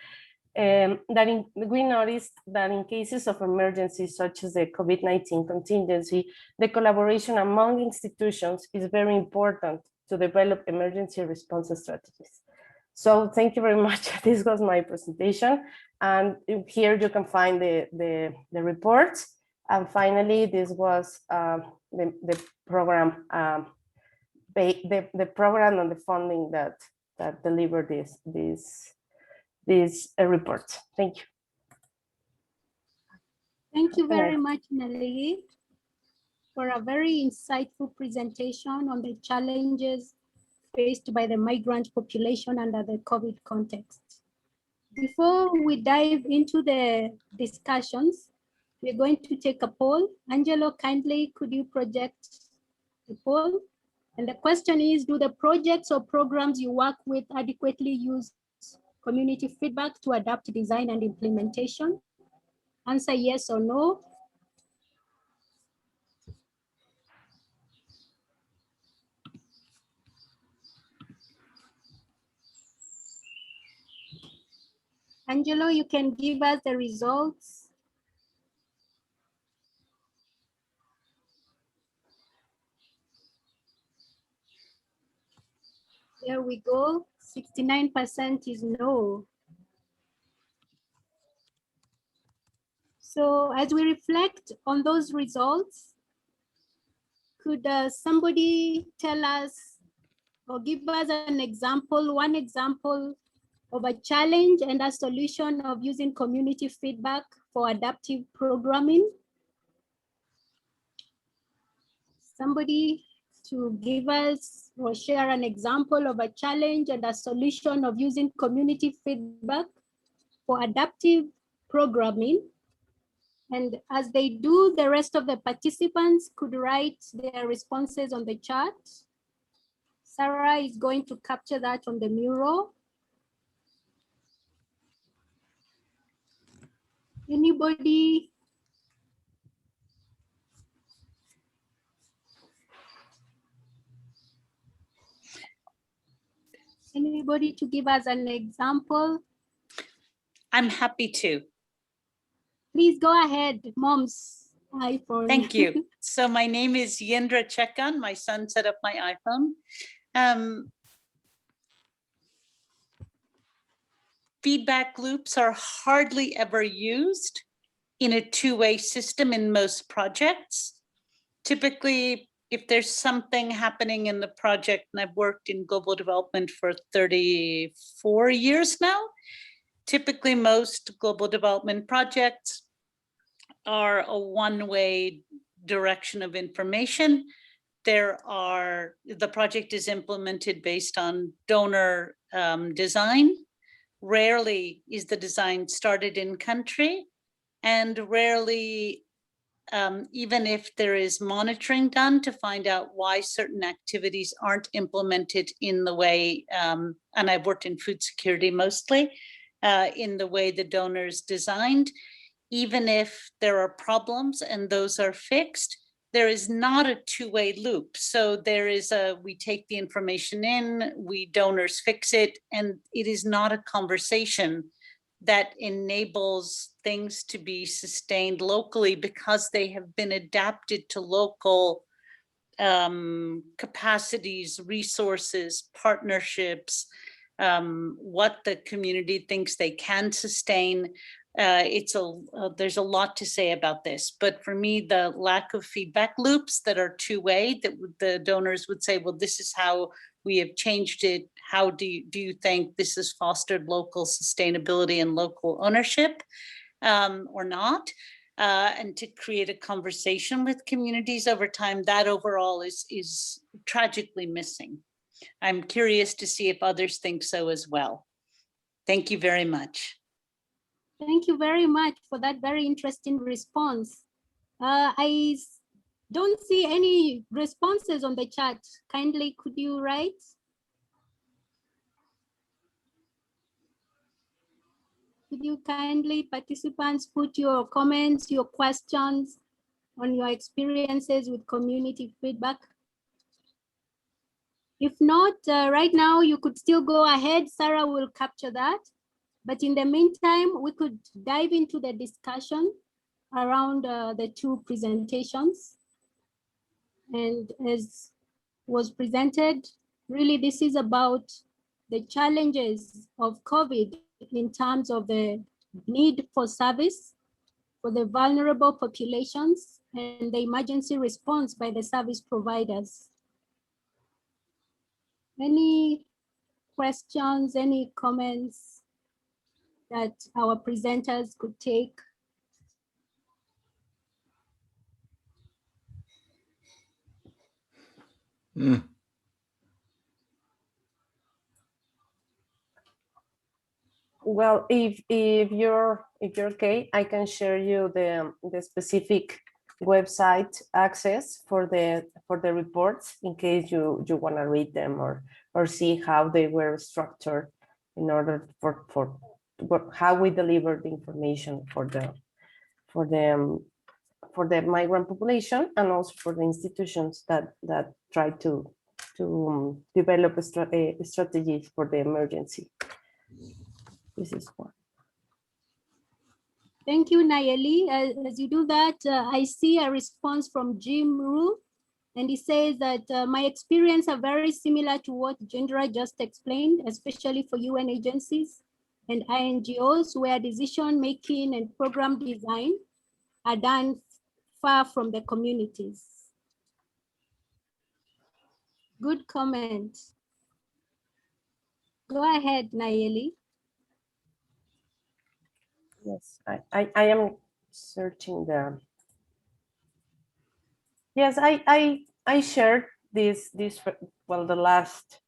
we noticed that in cases of emergencies such as the COVID-19 contingency, the collaboration among institutions is very important to develop emergency response strategies. So thank you very much. This was my presentation. And here you can find the reports. And finally, this was the program, the program and the funding that delivered these reports. Thank you. Thank you very much, Nelly, for a very insightful presentation on the challenges faced by the migrant population under the COVID context. Before we dive into the discussions, we're going to take a poll. Angelo, kindly, could you project the poll? And the question is, do the projects or programs you work with adequately use community feedback to adapt design and implementation? Answer yes or no. Angelo, you can give us the results. There we go. 69% is no. So as we reflect on those results, could somebody tell us or give us an example, one example of a challenge and a solution of using community feedback for adaptive programming? Somebody to give us or share an example of a challenge and a solution of using community feedback for adaptive programming. And as they do, the rest of the participants could write their responses on the chat. Sarah is going to capture that on the mural. Anybody? Anybody to give us an example? I'm happy to. Please go ahead, mom's iPhone. Thank you. So my name is Indra Naidoo. My son set up my iPhone. Feedback loops are hardly ever used in a two-way system in most projects. Typically, if there's something happening in the project, and I've worked in global development for 34 years now, typically most global development projects are a one-way direction of information. the project is implemented based on donor design. Rarely is the design started in country, and rarely, even if there is monitoring done to find out why certain activities aren't implemented in the way, and I've worked in food security mostly, in the way the donors designed, even if there are problems and those are fixed, there is not a two-way loop. So there is we take the information in, we donors fix it, and it is not a conversation that enables things to be sustained locally because they have been adapted to local capacities, resources, partnerships, what the community thinks they can sustain. There's a lot to say about this, but for me, the lack of feedback loops that are two-way, that the donors would say, well, this is how we have changed it. How do you think this has fostered local sustainability and local ownership or not? And to create a conversation with communities over time, that overall is tragically missing. I'm curious to see if others think so as well. Thank you very much. Thank you very much for that very interesting response. I don't see any responses on the chat. Kindly, could you write? Could you kindly, participants, put your comments, your questions on your experiences with community feedback? If not, right now you could still go ahead. Sarah will capture that. But in the meantime, we could dive into the discussion around the two presentations. And as was presented, really this is about the challenges of COVID in terms of the need for service for the vulnerable populations and the emergency response by the service providers. Any questions, any comments that our presenters could take? Well, if you're okay, I can share you the specific website access for the reports in case you want to read them or see how they were structured in order for how we deliver the information for the migrant population and also for the institutions that try to develop strategies for the emergency. This is one. Thank you, Nayeli. As you do that, I see a response from Jim Rue, and he says that my experience are very similar to what Indra just explained, especially for UN agencies and INGOs where decision-making and program design are done far from the communities. Good comment. Go ahead, Nayeli. Yes, I am searching the. Yes, I shared this well the last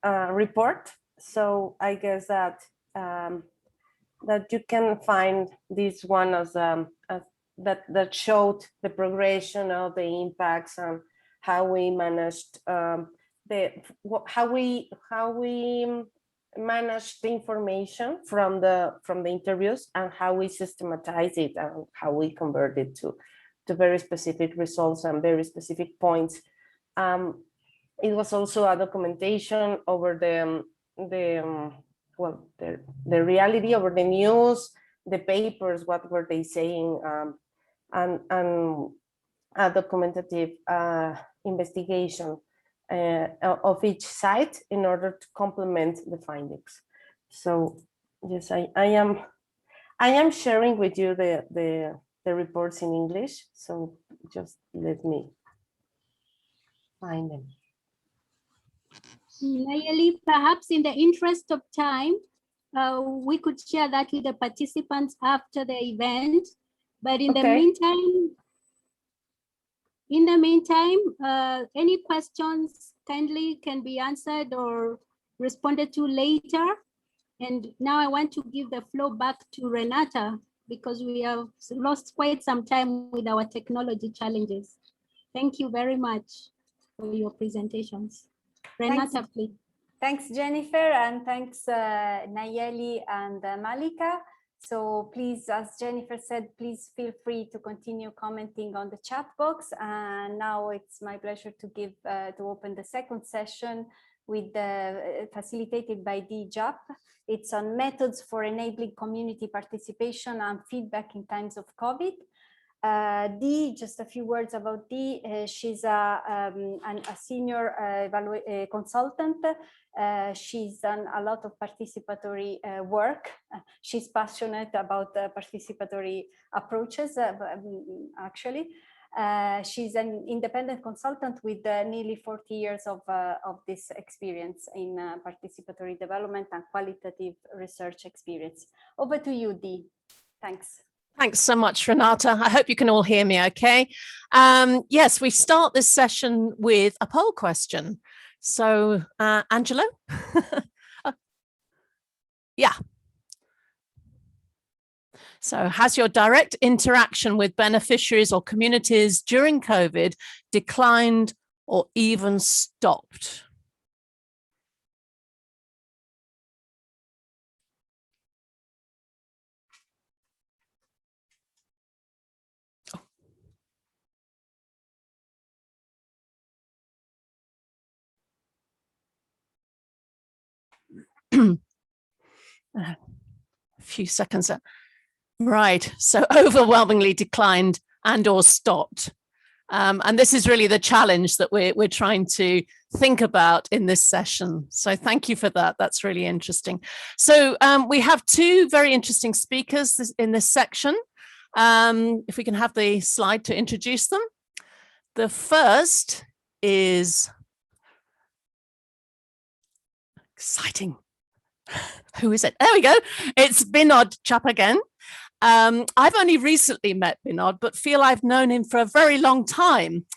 report. So I guess that that you can find this one as that showed the progression of the impacts and how we managed how we manage the information from the interviews and how we systematize it and how we convert it to very specific results and very specific points. It was also a documentation over the reality, over the news, the papers, what were they saying, and a documentative investigation of each site in order to complement the findings. So yes, I am sharing with you the reports in English. So just let me find them. Nayeli, perhaps in the interest of time, we could share that with the participants after the event. But in Okay. the meantime, any questions kindly can be answered or responded to later. And now I want to give the floor back to Renata, because we have lost quite some time with our technology challenges. Thank you very much for your presentations. Renata, please. Thanks, Jennifer, and thanks, Nayeli and Malika. So please, as Jennifer said, please feel free to continue commenting on the chat box. And now it's my pleasure to give to open the second session with facilitated by DJAP. It's on methods for enabling community participation and feedback in times of COVID. Dee, just a few words about Dee. She's a senior consultant. She's done a lot of participatory work. She's passionate about participatory approaches, actually. She's an independent consultant with nearly 40 years of this experience in participatory development and qualitative research experience. Over to you, Dee. Thanks. Thanks so much, Renata. I hope you can all hear me okay. Yes, we start this session with a poll question. So, Angelo? Yeah. So, has your direct interaction with beneficiaries or communities during COVID declined or even stopped? A few seconds. Right, so overwhelmingly declined and or stopped. And this is really the challenge that we're trying to think about in this session. So thank you for that. That's really interesting. So we have two very interesting speakers in this section. If we can have the slide to introduce them. The first is exciting. Who is it? There we go. It's Binod Chapagan. I've only recently met Binod, but feel I've known him for a very long time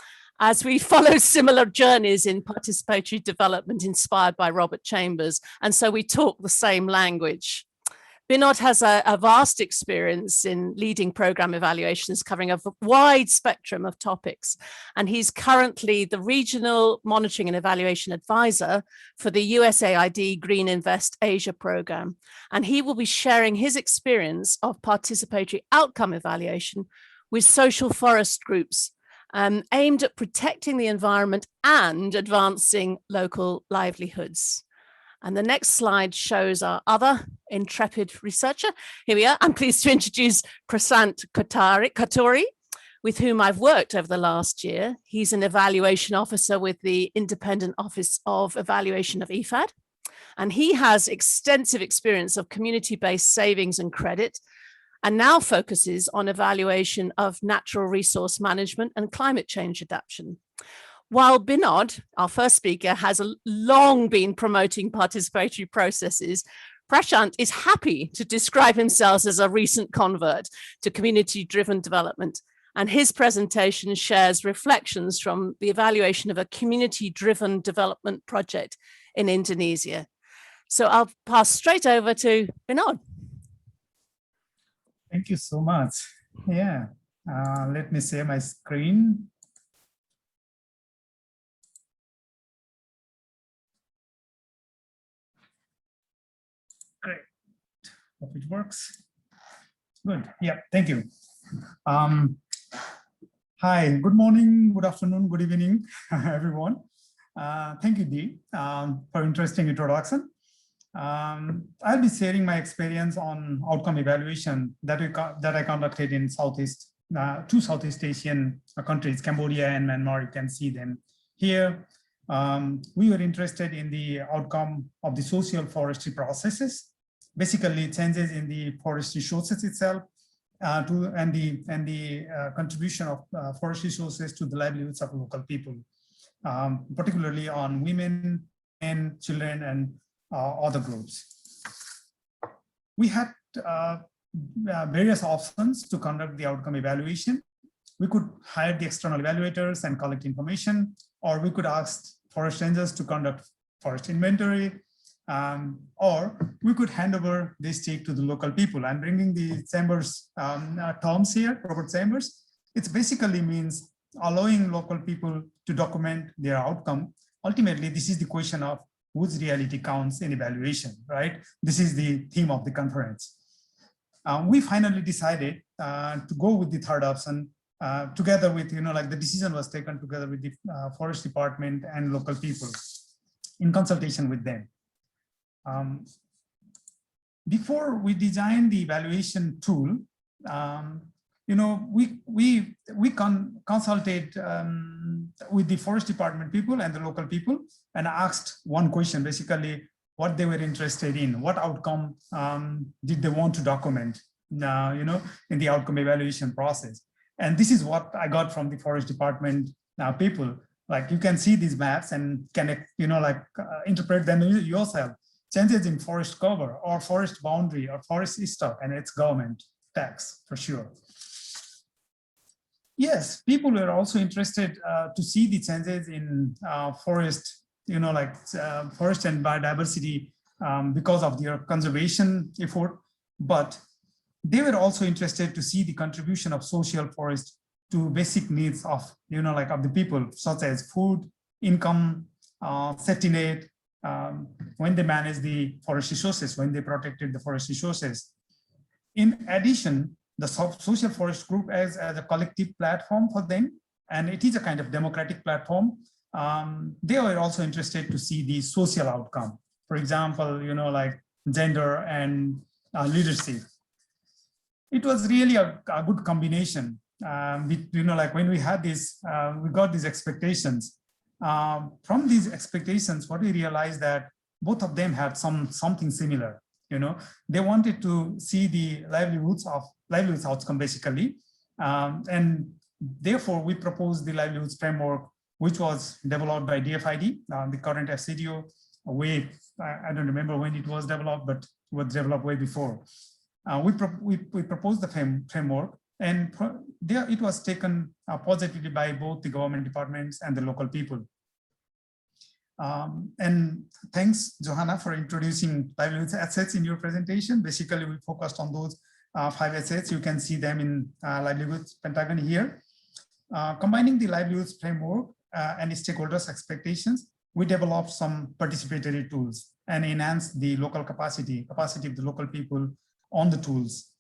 as we follow similar journeys in participatory development inspired by Robert Chambers. And so we talk the same language. Binod has a vast experience in leading program evaluations covering a wide spectrum of topics. And he's currently the Regional Monitoring and Evaluation Advisor for the USAID Green Invest Asia program. And he will be sharing his experience of participatory outcome evaluation with social forest groups aimed at protecting the environment and advancing local livelihoods. And the next slide shows our other intrepid researcher. Here we are. I'm pleased to introduce Prasant Katori, with whom I've worked over the last year. He's an evaluation officer with the Independent Office of Evaluation of IFAD. And he has extensive experience of community-based savings and credit, and now focuses on evaluation of natural resource management and climate change adaptation. While Binod, our first speaker, has long been promoting participatory processes, Prashant is happy to describe himself as a recent convert to community-driven development. And his presentation shares reflections from the evaluation of a community-driven development project in Indonesia. So I'll pass straight over to Binod. Thank you so much. Yeah, let me share my screen. Great, hope it works. Good, yeah, thank you. Hi, good morning, good afternoon, good evening, everyone. Thank you, Dee, for interesting introduction. I'll be sharing my experience on outcome evaluation that I conducted in two Southeast Asian countries, Cambodia and Myanmar. You can see them here. We were interested in the outcome of the social forestry processes, basically changes in the forest resources itself, and the contribution of forest resources to the livelihoods of local people, particularly on women and children and other groups. we had various options to conduct the outcome evaluation. We could hire the external evaluators and collect information, or we could ask forest rangers to conduct forest inventory, or we could hand over this stake to the local people. I'm bringing the chambers terms here, proper chambers. It basically means allowing local people to document their outcome. Ultimately, this is the question of whose reality counts in evaluation, right? This is the theme of the conference. We finally decided to go with the third option, together with, like the decision was taken together with the forest department and local people in consultation with them. Before we designed the evaluation tool, we consulted with the forest department people and the local people and asked one question, basically what they were interested in, what outcome did they want to document, in the outcome evaluation process. And this is what I got from the forest department people. Like you can see these maps and can, interpret them yourself. Changes in forest cover or forest boundary or forest stock and its government tax for sure. Yes, people were also interested to see the changes in forest, forest and biodiversity because of their conservation effort, but they were also interested to see the contribution of social forest to basic needs of, of the people, such as food, income, safety net, when they manage the forest resources, when they protected the forest resources. In addition, the social forest group as a collective platform for them, and it is a kind of democratic platform. They were also interested to see the social outcome. For example, like gender and leadership. It was really a good combination. Like when we had this, we got these expectations. From these expectations, what we realized that both of them had something similar. They wanted to see the livelihoods outcome basically, and therefore we proposed the livelihoods framework, which was developed by DFID, the current FCDO. I don't remember when it was developed, but it was developed way before. We proposed the framework, and there it was taken positively by both the government departments and the local people. And thanks, Johanna, for introducing livelihoods assets in your presentation. Basically, we focused on those 5 assets. You can see them in livelihoods pentagon here. Combining the livelihoods framework and stakeholders' expectations, we developed some participatory tools and enhanced the local capacity of the local people on the tools.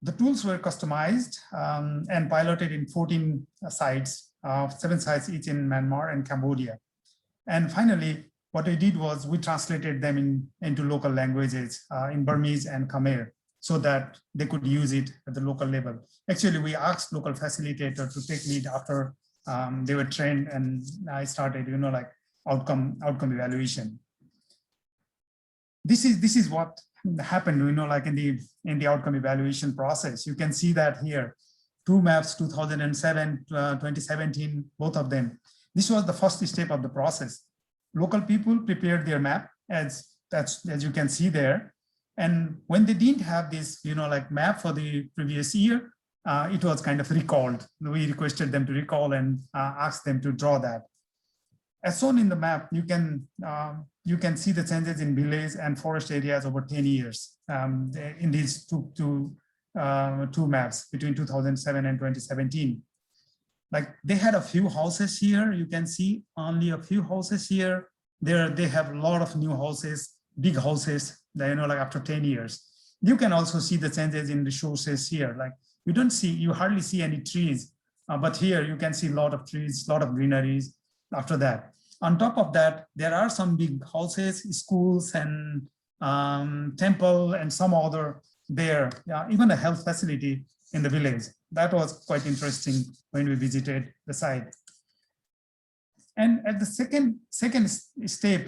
The tools were customized and piloted in 14 sites, 7 sites each in Myanmar and Cambodia. And finally, what we did was we translated them into local languages in Burmese and Khmer so that they could use it at the local level. Actually, we asked local facilitators to take lead after they were trained, and I started, like outcome evaluation. This is what happened, like in the outcome evaluation process. You can see that here, 2 maps, 2007, 2017, both of them. This was the first step of the process. Local people prepared their map as you can see there. And when they didn't have this, like map for the previous year, it was kind of recalled. We requested them to recall and asked them to draw that. As shown in the map, you can see the changes in village and forest areas over 10 years in these two maps between 2007 and 2017. Like they had a few houses here. You can see only a few houses here. There they have a lot of new houses, big houses, like after 10 years. You can also see the changes in resources here. Like you hardly see any trees, but here you can see a lot of trees, a lot of greeneries after that. On top of that, there are some big houses, schools, and temple, and some other there, even a health facility in the village. That was quite interesting when we visited the site. And at the second step,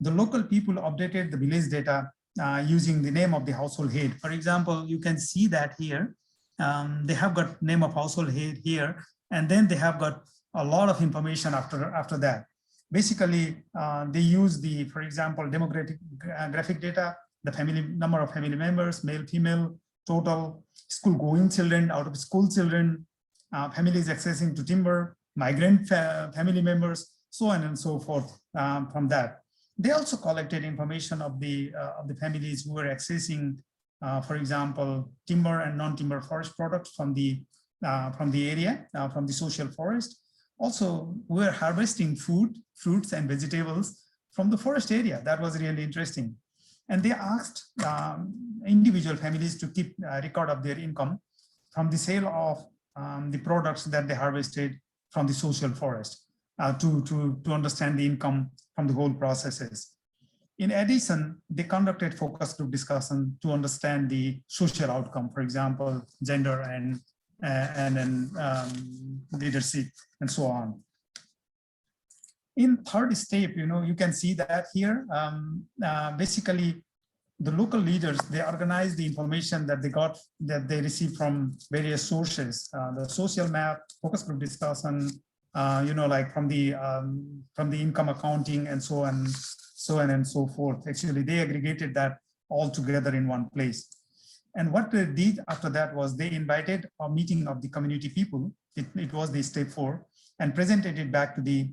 the local people updated the village data using the name of the household head. For example, you can see that here. They have got name of household head here, and then they have got a lot of information after that. Basically, they use for example, demographic data, the number of family members, male, female, total, school-going children, out-of-school children, families accessing to timber, migrant family members, so on and so forth from that. They also collected information of the families who were accessing, for example, timber and non-timber forest products from the area, from the social forest. Also, we were harvesting food, fruits and vegetables from the forest area. That was really interesting. And they asked individual families to keep a record of their income from the sale of the products that they harvested from the social forest to understand the income from the whole processes. In addition, they conducted focus group discussion to understand the social outcome, for example, gender and leadership and so on. In third step, you can see that here, basically the local leaders, they organize the information that they received from various sources, the social map, focus group discussion, like from the income accounting and so on and so forth. Actually, they aggregated that all together in one place. And what they did after that was they invited a meeting of the community people. It was the step 4, and presented it back to the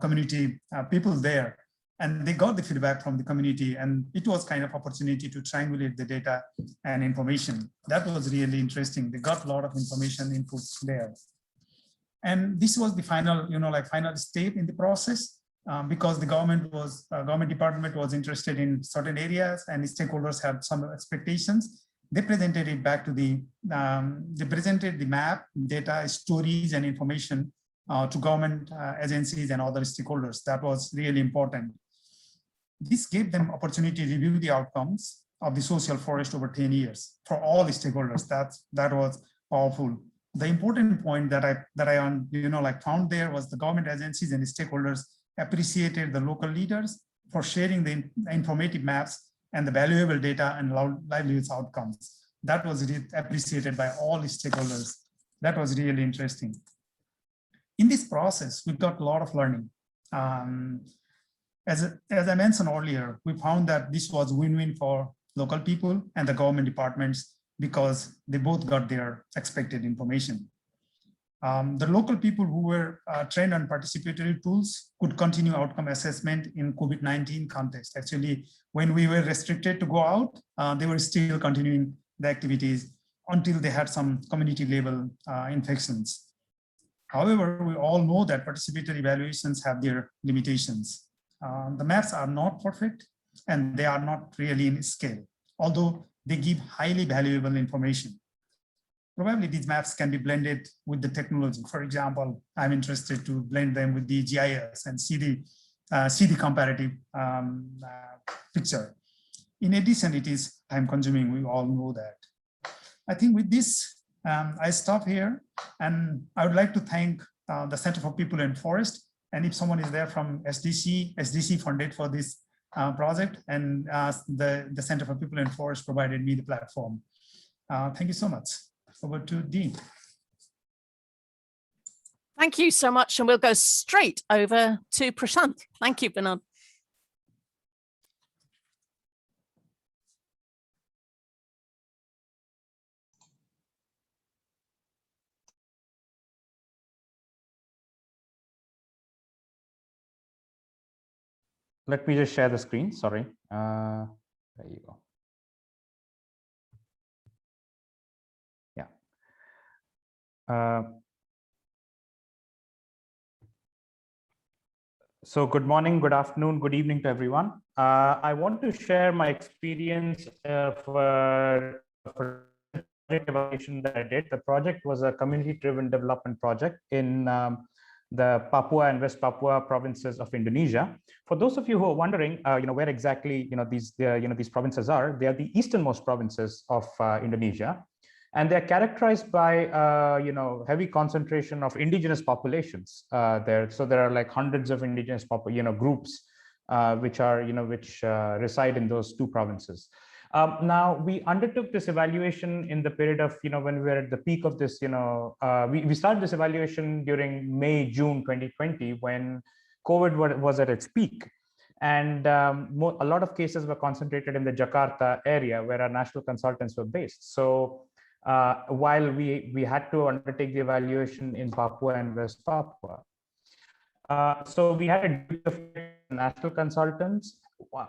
community people there. And they got the feedback from the community, and it was kind of opportunity to triangulate the data and information. That was really interesting. They got a lot of information inputs there. And this was the final, final step in the process, because the government department was interested in certain areas and stakeholders had some expectations. They presented it back to they presented the map, data, stories, and information to government agencies and other stakeholders. That was really important. This gave them opportunity to review the outcomes of the social forest over 10 years for all the stakeholders. That was powerful. The important point that I found there was the government agencies and stakeholders appreciated the local leaders for sharing the informative maps and the valuable data and livelihoods outcomes. That was really appreciated by all the stakeholders. That was really interesting. In this process, we got a lot of learning. As I mentioned earlier, we found that this was win-win for local people and the government departments because they both got their expected information. The local people who were trained on participatory tools could continue outcome assessment in COVID-19 context. Actually, when we were restricted to go out, they were still continuing the activities until they had some community level infections. However, we all know that participatory evaluations have their limitations. The maps are not perfect and they are not really in scale, although they give highly valuable information. Probably these maps can be blended with the technology. For example, I'm interested to blend them with the GIS and see the comparative picture. In addition, it is time consuming. We all know that. I think with this, I stop here, and I would like to thank the Center for People and Forest. And if someone is there from SDC funded for this project, and the Center for People and Forest provided me the platform. Thank you so much. Over to Dean. Thank you so much. And we'll go straight over to Prashant. Thank you, Vinod. Let me just share the screen. Sorry. There you go. So good morning, good afternoon, good evening to everyone. I want to share my experience for evaluation that I did. The project was a community-driven development project in the Papua and West Papua provinces of Indonesia. For those of you who are wondering, where exactly these provinces are, they are the easternmost provinces of Indonesia. And they're characterized by heavy concentration of indigenous populations there. So there are like hundreds of indigenous groups which reside in those two provinces. Now we undertook this evaluation in the period of when we were at the peak of this. We started this evaluation during May, June 2020 when COVID was at its peak. And a lot of cases were concentrated in the Jakarta area where our national consultants were based. So while we had to undertake the evaluation in Papua and West Papua, so we had a duty of care to national consultants,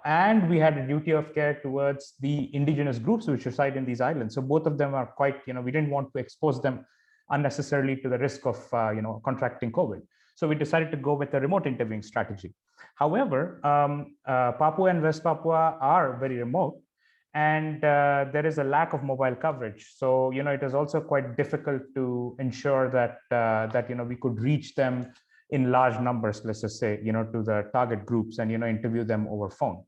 and we had a duty of care towards the indigenous groups which reside in these islands. So both of them are quite, we didn't want to expose them unnecessarily to the risk of, contracting COVID. So we decided to go with a remote interviewing strategy. However, Papua and West Papua are very remote, and there is a lack of mobile coverage. So, it is also quite difficult to ensure that, we could reach them in large numbers, let's just say, to the target groups and, interview them over phone.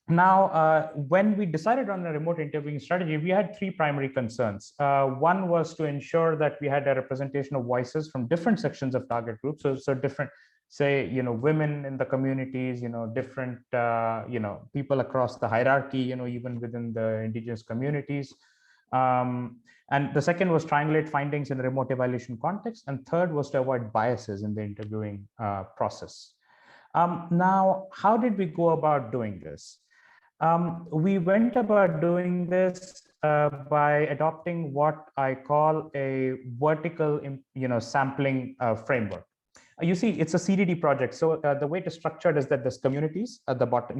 Now, when we decided on a remote interviewing strategy, we had three primary concerns. One was to ensure that we had a representation of voices from different sections of target groups. So different, say, women in the communities, different, people across the hierarchy, even within the indigenous communities. And the second was triangulate findings in a remote evaluation context. And third was to avoid biases in the interviewing process. Now, how did we go about doing this? We went about doing this by adopting what I call a vertical, sampling framework. You see, it's a CDD project. So the way it is structured is that there's communities at the bottom,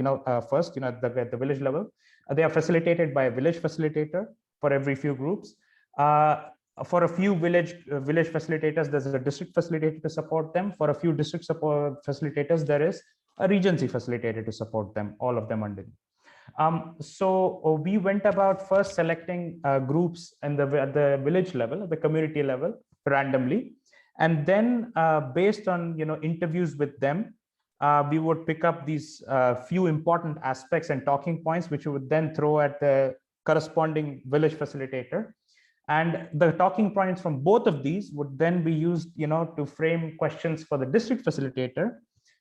first, at the village level. They are facilitated by a village facilitator for every few groups. For a few village facilitators, there's a district facilitator to support them. For a few district support facilitators, there is a regency facilitator to support them, all of them underneath. So we went about first selecting groups at the village level, at the community level, randomly. And then based on interviews with them, we would pick up these few important aspects and talking points, which we would then throw at the corresponding village facilitator. And the talking points from both of these would then be used to frame questions for the district facilitator.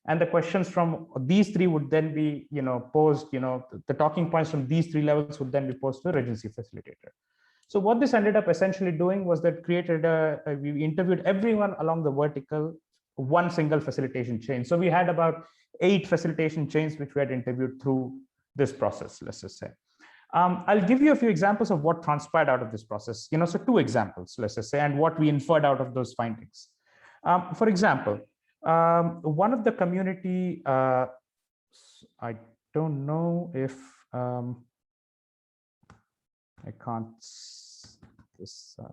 And the questions from these three would then be posed, the talking points from these three levels would then be posed to the regency facilitator. So what this ended up essentially doing was that we interviewed everyone along the vertical, one single facilitation chain. So we had about 8 facilitation chains which we had interviewed through this process, let's just say. I'll give you a few examples of what transpired out of this process. So 2 examples, let's just say, and what we inferred out of those findings. For example, one of the community, I don't know if I can't.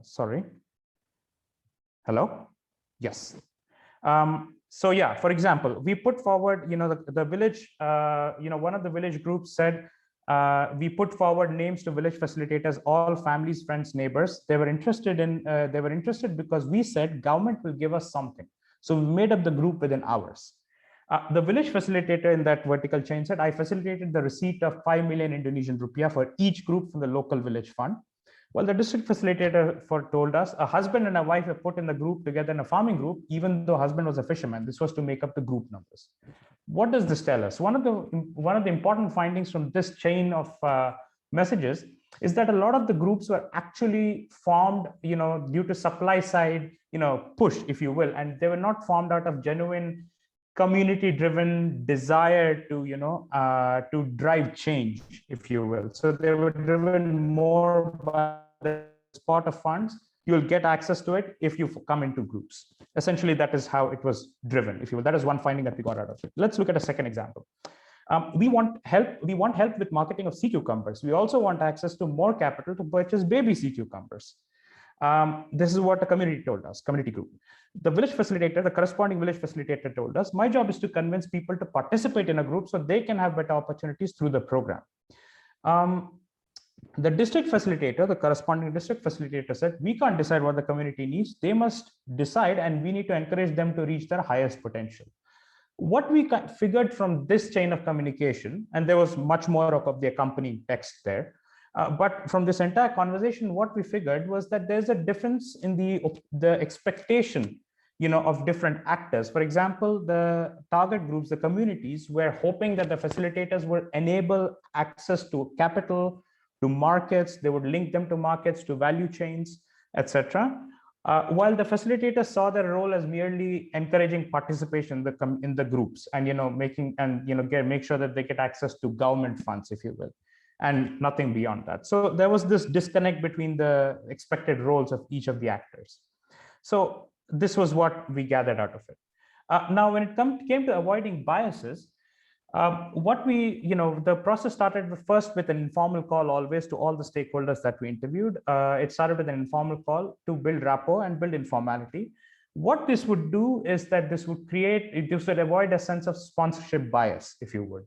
Sorry. Hello. Yes. So yeah, for example, we put forward, the village, one of the village groups said, we put forward names to village facilitators, all families, friends, neighbors. They were interested because we said government will give us something. So we made up the group within hours. The village facilitator in that vertical chain said, I facilitated the receipt of 5 million Indonesian rupiah for each group from the local village fund. Well, the district facilitator told us a husband and a wife were put in the group together in a farming group, even though husband was a fisherman. This was to make up the group numbers. What does this tell us? One of the important findings from this chain of messages is that a lot of the groups were actually formed, due to supply side, push, if you will, and they were not formed out of genuine community-driven desire to, to drive change, if you will. So they were driven more by the pot of funds. You'll get access to it if you come into groups. Essentially, that is how it was driven, if you will. That is one finding that we got out of it. Let's look at a second example. We want help with marketing of sea cucumbers. We also want access to more capital to purchase baby sea cucumbers. This is what a community told us, community group. The village facilitator, the corresponding village facilitator told us, my job is to convince people to participate in a group so they can have better opportunities through the program. The district facilitator, the corresponding district facilitator said, we can't decide what the community needs. They must decide, and we need to encourage them to reach their highest potential. What we figured from this chain of communication, and there was much more of the accompanying text there, but from this entire conversation, what we figured was that there's a difference in the expectation, of different actors. For example, the target groups, the communities, were hoping that the facilitators would enable access to capital, to markets. They would link them to markets, to value chains, etc. While the facilitators saw their role as merely encouraging participation in the groups and make sure that they get access to government funds, if you will, and nothing beyond that. So there was this disconnect between the expected roles of each of the actors. So this was what we gathered out of it. Now, when it came to avoiding biases, the process started first with an informal call always to all the stakeholders that we interviewed. It started with an informal call to build rapport and build informality. What this would do is that this would avoid a sense of sponsorship bias, if you would.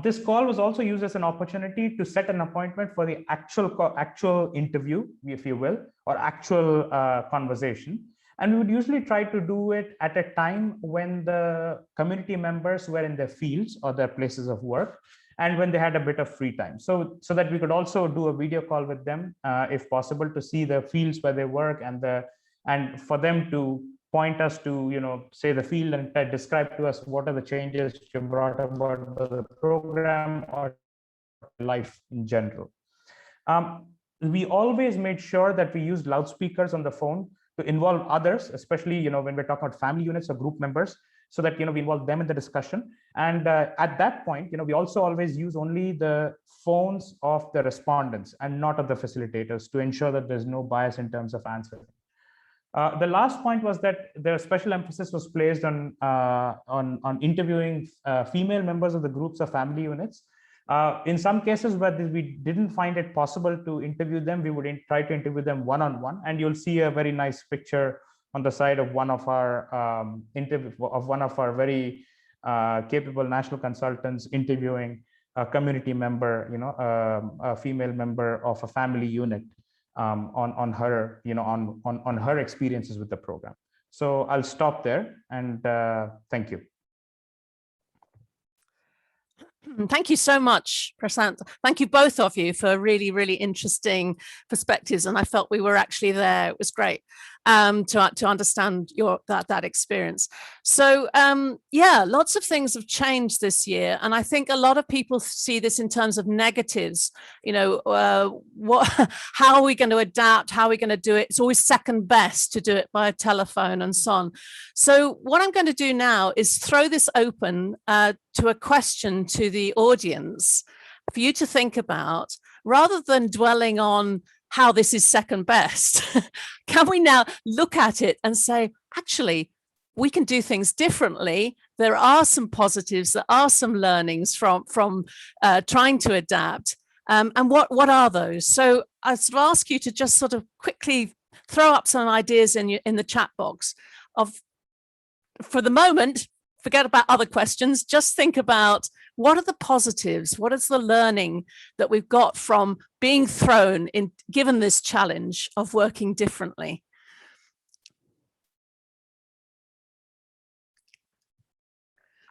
This call was also used as an opportunity to set an appointment for the actual interview, if you will, or actual conversation. And we would usually try to do it at a time when the community members were in their fields or their places of work, and when they had a bit of free time. So that we could also do a video call with them, if possible, to see the fields where they work and for them to point us to, say the field and describe to us what are the changes you brought about the program or life in general. We always made sure that we used loudspeakers on the phone to involve others, especially when we're talking about family units or group members, so that we involve them in the discussion. And at that point, we also always use only the phones of the respondents and not of the facilitators to ensure that there's no bias in terms of answering. The last point was that the special emphasis was placed on interviewing female members of the groups or family units. In some cases where we didn't find it possible to interview them, we would try to interview them one-on-one, and you'll see a very nice picture on the side of one of our very capable national consultants interviewing a community member, a female member of a family unit on her experiences with the program. So I'll stop there, and thank you. Thank you so much, Prashant. Thank you both of you for really, really interesting perspectives. And I felt we were actually there. It was great to understand that experience. So yeah, lots of things have changed this year. And I think a lot of people see this in terms of negatives. How are we going to adapt? How are we going to do it? It's always second best to do it by a telephone and so on. So what I'm going to do now is throw this open to a question to the audience for you to think about, rather than dwelling on how this is second best. Can we now look at it and say, actually, we can do things differently. There are some positives, there are some learnings from trying to adapt. And what are those? So I sort of ask you to just sort of quickly throw up some ideas in the chat box of, for the moment, forget about other questions, just think about what are the positives, what is the learning that we've got from being thrown in, given this challenge of working differently.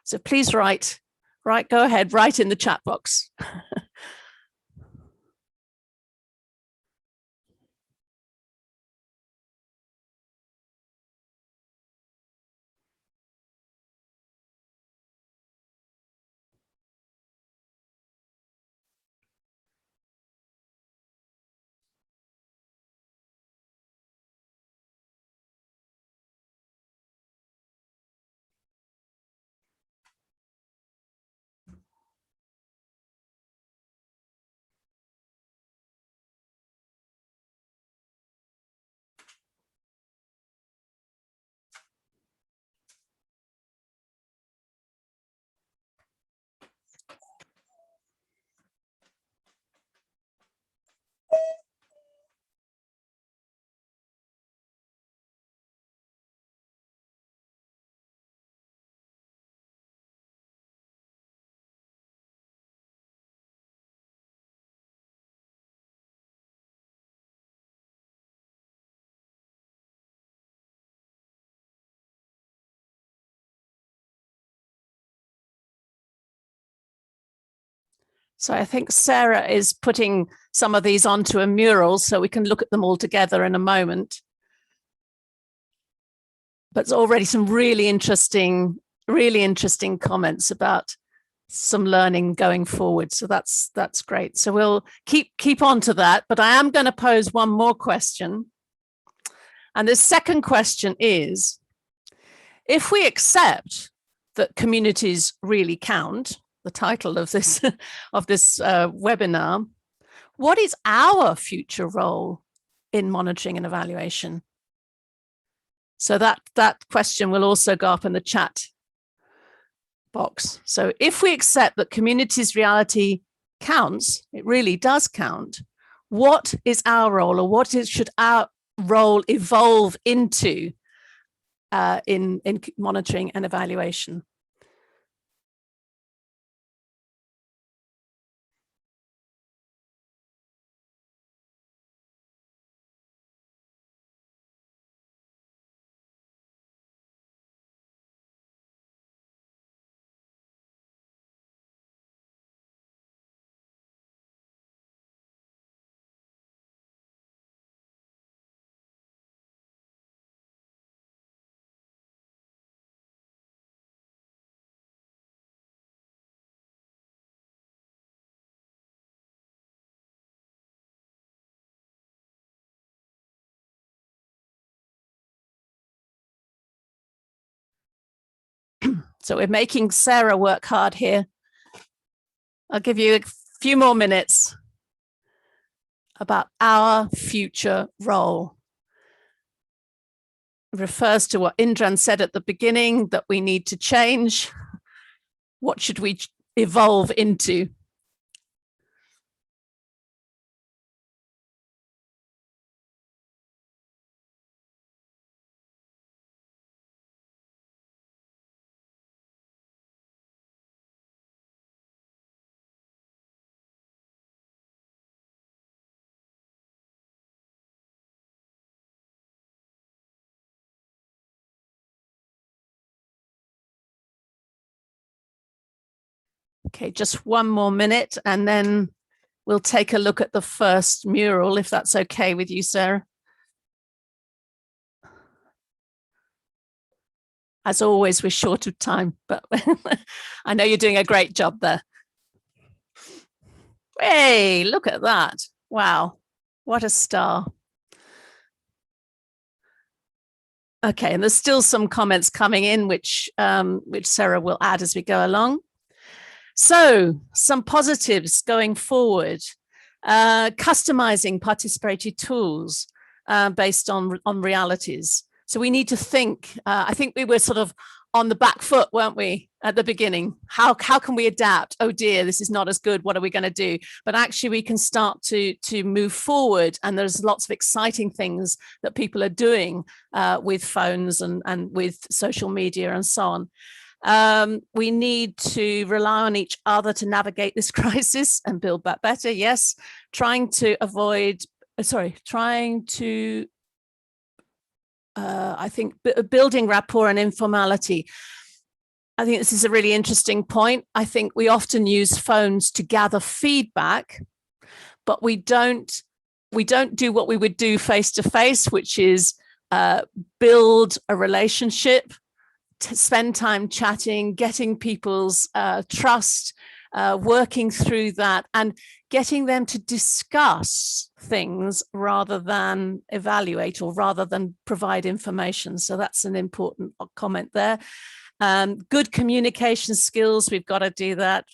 So please write, go ahead, write in the chat box. So I think Sarah is putting some of these onto a mural so we can look at them all together in a moment. But there's already some really interesting comments about some learning going forward. So that's great. So we'll keep on to that, but I am going to pose one more question. And the second question is, if we accept that communities really count, the title of this, webinar, what is our future role in monitoring and evaluation? So that question will also go up in the chat box. So if we accept that communities' reality counts, it really does count, what is our role, or should our role evolve into in monitoring and evaluation? So we're making Sarah work hard here. I'll give you a few more minutes about our future role. It refers to what Indra said at the beginning, that we need to change. What should we evolve into? Okay, just one more minute and then we'll take a look at the first mural, if that's okay with you, Sarah. As always, we're short of time, but I know you're doing a great job there. Hey, look at that. Wow, what a star. Okay, and there's still some comments coming in, which Sarah will add as we go along. So some positives going forward, customizing participatory tools based on realities. So we need to think, I think we were sort of on the back foot, weren't we, at the beginning? How can we adapt? Oh dear, this is not as good. What are we going to do? But actually we can start to move forward, and there's lots of exciting things that people are doing with phones and with social media and so on. We need to rely on each other to navigate this crisis and build back better. Yes, trying to I think building rapport and informality. I think this is a really interesting point. I think we often use phones to gather feedback, but we don't do what we would do face to face, which is build a relationship, to spend time chatting, getting people's trust, working through that and getting them to discuss things rather than evaluate or rather than provide information. So that's an important comment there. Good communication skills, we've got to do that.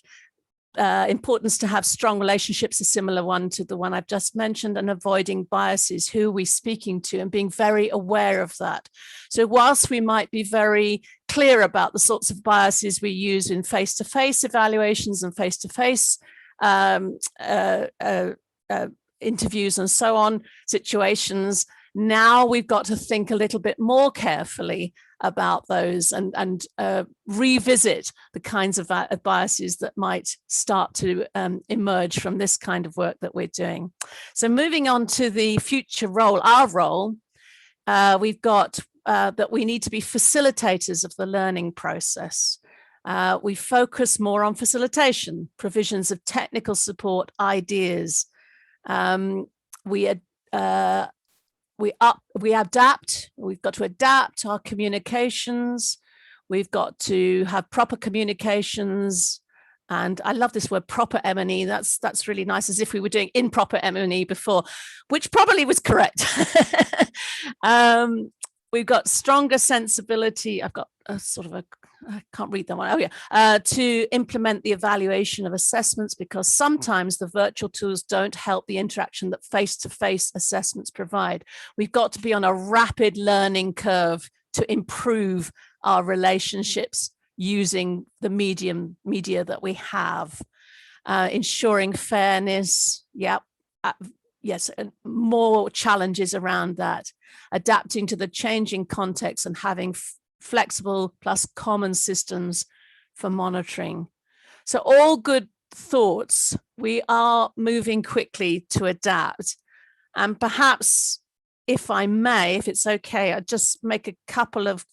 Importance to have strong relationships, a similar one to the one I've just mentioned, and avoiding biases. Who are we speaking to, and being very aware of that. So whilst we might be very clear about the sorts of biases we use in face-to-face evaluations and face-to-face interviews and so on, situations, now we've got to think a little bit more carefully about those and revisit the kinds of biases that might start to emerge from this kind of work that we're doing. So moving on to the future role, our role, we've got that we need to be facilitators of the learning process. We focus more on facilitation, provisions of technical support, ideas. We adapt, we've got to adapt our communications, we've got to have proper communications And I love this word, proper M&E. That's really nice, as if we were doing improper M&E before, which probably was correct. We've got stronger sensibility. I've got a sort of I can't read that one. Oh yeah, to implement the evaluation of assessments, because sometimes the virtual tools don't help the interaction that face-to-face assessments provide. We've got to be on a rapid learning curve to improve our relationships using the media that we have, ensuring fairness. Yep. Yes, and more challenges around that, adapting to the changing context and having flexible plus common systems for monitoring. So all good thoughts. We are moving quickly to adapt. And perhaps, if I may, if it's okay, I'll just make a couple of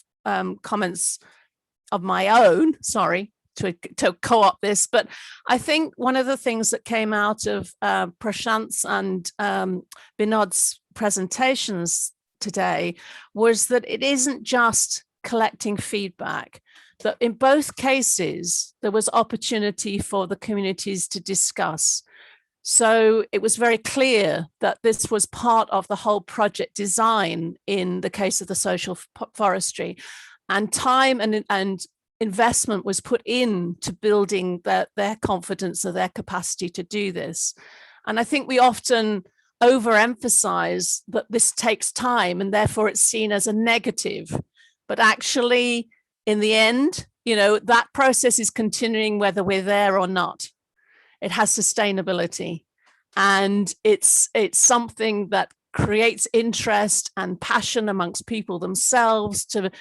comments of my own, sorry, to co-opt this, but I think one of the things that came out of Prashant's and Binod's presentations today was that it isn't just collecting feedback, that in both cases, there was opportunity for the communities to discuss. So it was very clear that this was part of the whole project design in the case of the social forestry, and time and investment was put into building their confidence or their capacity to do this. And I think we often overemphasize that this takes time and therefore it's seen as a negative. But actually, in the end, you know, that process is continuing whether we're there or not. It has sustainability. And it's something that creates interest and passion amongst people themselves to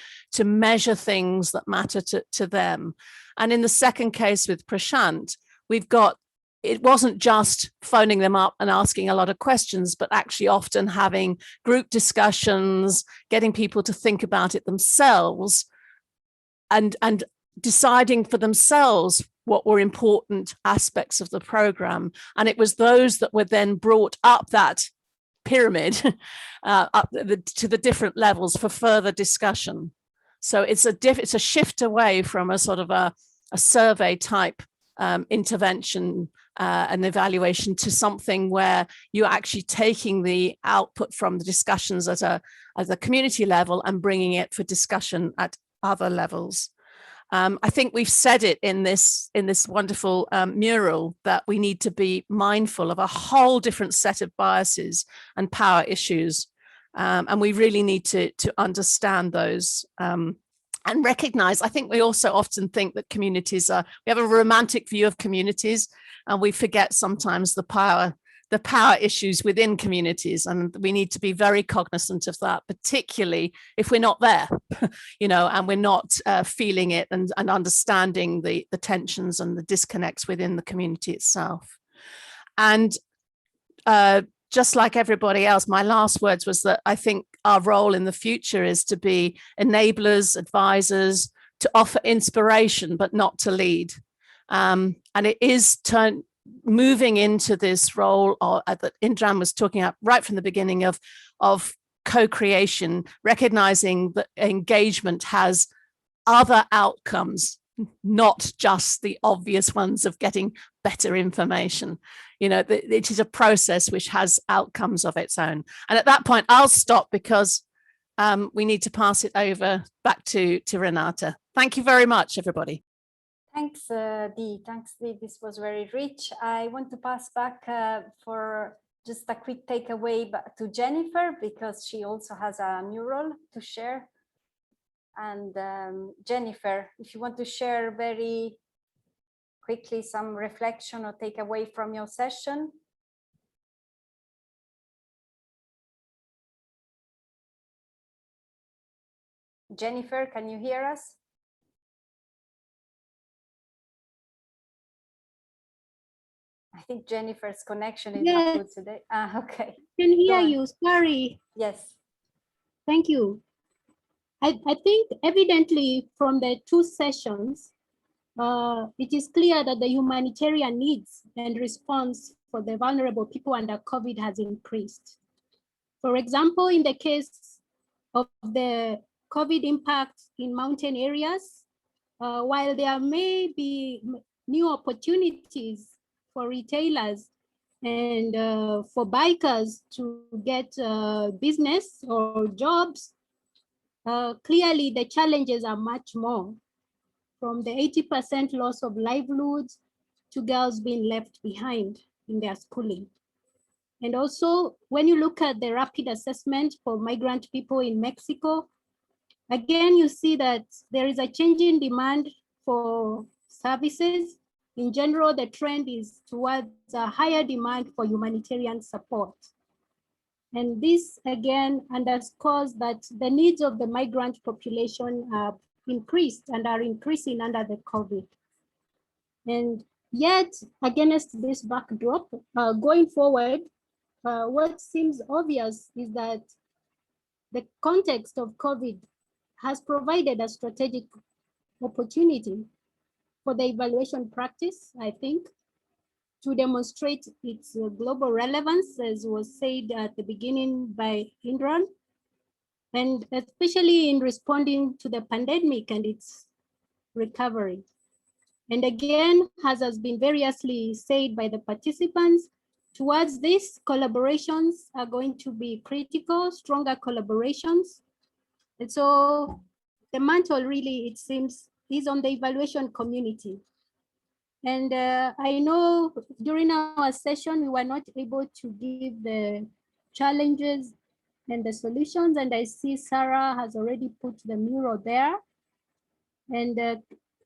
measure things that matter to them. And in the second case with Prashant, we've got, it wasn't just phoning them up and asking a lot of questions, but actually often having group discussions, getting people to think about it themselves and deciding for themselves what were important aspects of the program. And it was those that were then brought up that pyramid to the different levels for further discussion. So it's a shift away from a sort of a survey type intervention and evaluation to something where you're actually taking the output from the discussions at a community level and bringing it for discussion at other levels. I think we've said it in this wonderful mural that we need to be mindful of a whole different set of biases and power issues. And we really need to understand those and recognize. I think we also often think that communities we have a romantic view of communities, and we forget sometimes the power issues within communities, and we need to be very cognizant of that, particularly if we're not there, you know, and we're not feeling it and understanding the tensions and the disconnects within the community itself. And just like everybody else, my last words was that I think our role in the future is to be enablers, advisors, to offer inspiration, but not to lead. And it is moving into this role that Indra was talking about right from the beginning of co-creation, recognizing that engagement has other outcomes, not just the obvious ones of getting better information. You know, it is a process which has outcomes of its own. And at that point, I'll stop because we need to pass it over back to Renata. Thank you very much, everybody. Thanks, Dee. Thanks, Dee. This was very rich. I want to pass back for just a quick takeaway to Jennifer, because she also has a mural to share. And Jennifer, if you want to share very quickly some reflection or takeaway from your session. Jennifer, can you hear us? I think Jennifer's connection is not good today. Okay. Can hear you, sorry. Yes. Thank you. I think evidently from the two sessions, it is clear that the humanitarian needs and response for the vulnerable people under COVID has increased. For example, in the case of the COVID impact in mountain areas, while there may new opportunities for retailers and for bikers to get business or jobs, clearly the challenges are much more, from the 80% loss of livelihoods to girls being left behind in their schooling. And also, when you look at the rapid assessment for migrant people in Mexico, again, you see that there is a change in demand for services. In general, the trend is towards a higher demand for humanitarian support. And this again underscores that the needs of the migrant population have increased and are increasing under the COVID. And yet, against this backdrop, going forward, what seems obvious is that the context of COVID has provided a strategic opportunity for the evaluation practice, I think, to demonstrate its global relevance, as was said at the beginning by Indra, and especially in responding to the pandemic and its recovery. And again, as has been variously said by the participants, towards this, collaborations are going to be critical, stronger collaborations. And so the mantle really, it seems, is on the evaluation community. And I know during our session, we were not able to give the challenges and the solutions. And I see Sarah has already put the mural there. And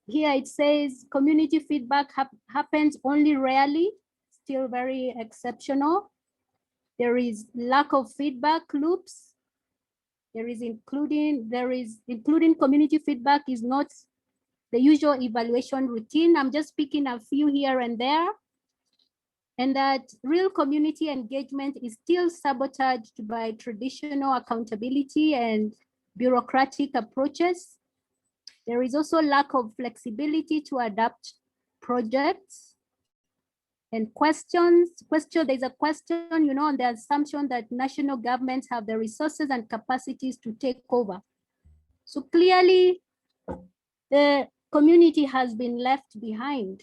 here it says community feedback happens only rarely, still very exceptional. There is lack of feedback loops. There is including community feedback is not the usual evaluation routine. I'm just picking a few here and there. And that real community engagement is still sabotaged by traditional accountability and bureaucratic approaches. There is also lack of flexibility to adapt projects and questions. There's a question, on the assumption that national governments have the resources and capacities to take over. So clearly, the community has been left behind.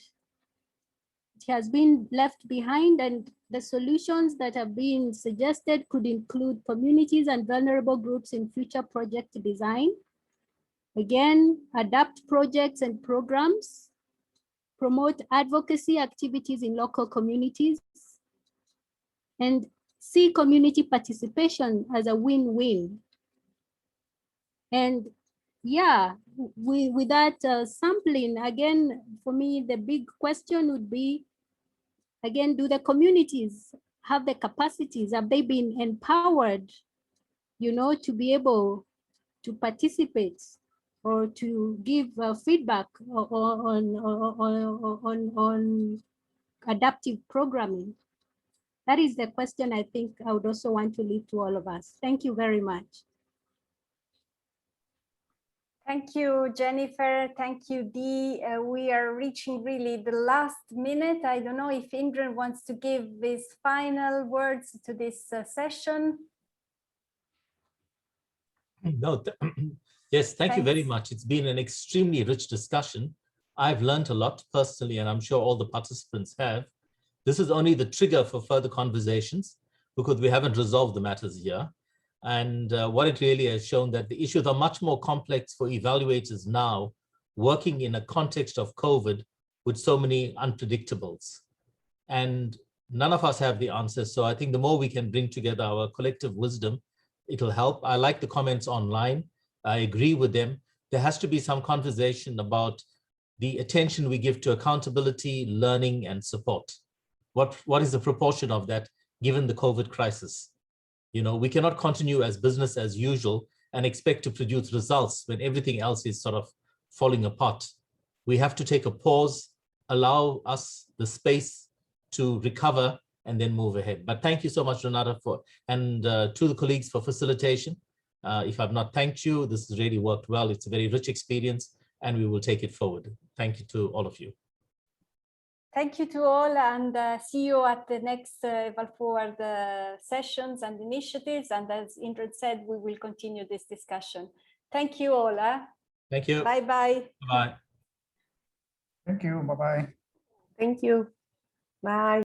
It has been left behind, and the solutions that have been suggested could include communities and vulnerable groups in future project design. Again, adapt projects and programs, promote advocacy activities in local communities, and see community participation as a win-win. And yeah, with that sampling, again, for me, the big question would be, again, do the communities have the capacities? Have they been empowered, to be able to participate or to give feedback on adaptive programming? That is the question I think I would also want to leave to all of us. Thank you very much. Thank you, Jennifer. Thank you, Dee. We are reaching really the last minute. I don't know if Indra wants to give his final words to this session. No, yes, thank you very much. It's been an extremely rich discussion. I've learned a lot personally, and I'm sure all the participants have. This is only the trigger for further conversations because we haven't resolved the matters here. And what it really has shown that the issues are much more complex for evaluators now, working in a context of COVID with so many unpredictables. And none of us have the answers. So I think the more we can bring together our collective wisdom, it'll help. I like the comments online. I agree with them. There has to be some conversation about the attention we give to accountability, learning, and support. What is the proportion of that given the COVID crisis? We cannot continue as business as usual and expect to produce results when everything else is sort of falling apart. We have to take a pause, allow us the space to recover and then move ahead. But thank you so much, Renata, and to the colleagues for facilitation. If I've not thanked you, this has really worked well. It's a very rich experience and we will take it forward. Thank you to all of you. Thank you to all, and see you at the next EvalForward sessions and initiatives. And as Indra said, we will continue this discussion. Thank you all. Thank you. Bye-bye. Bye. Thank you. Bye-bye. Thank you. Bye.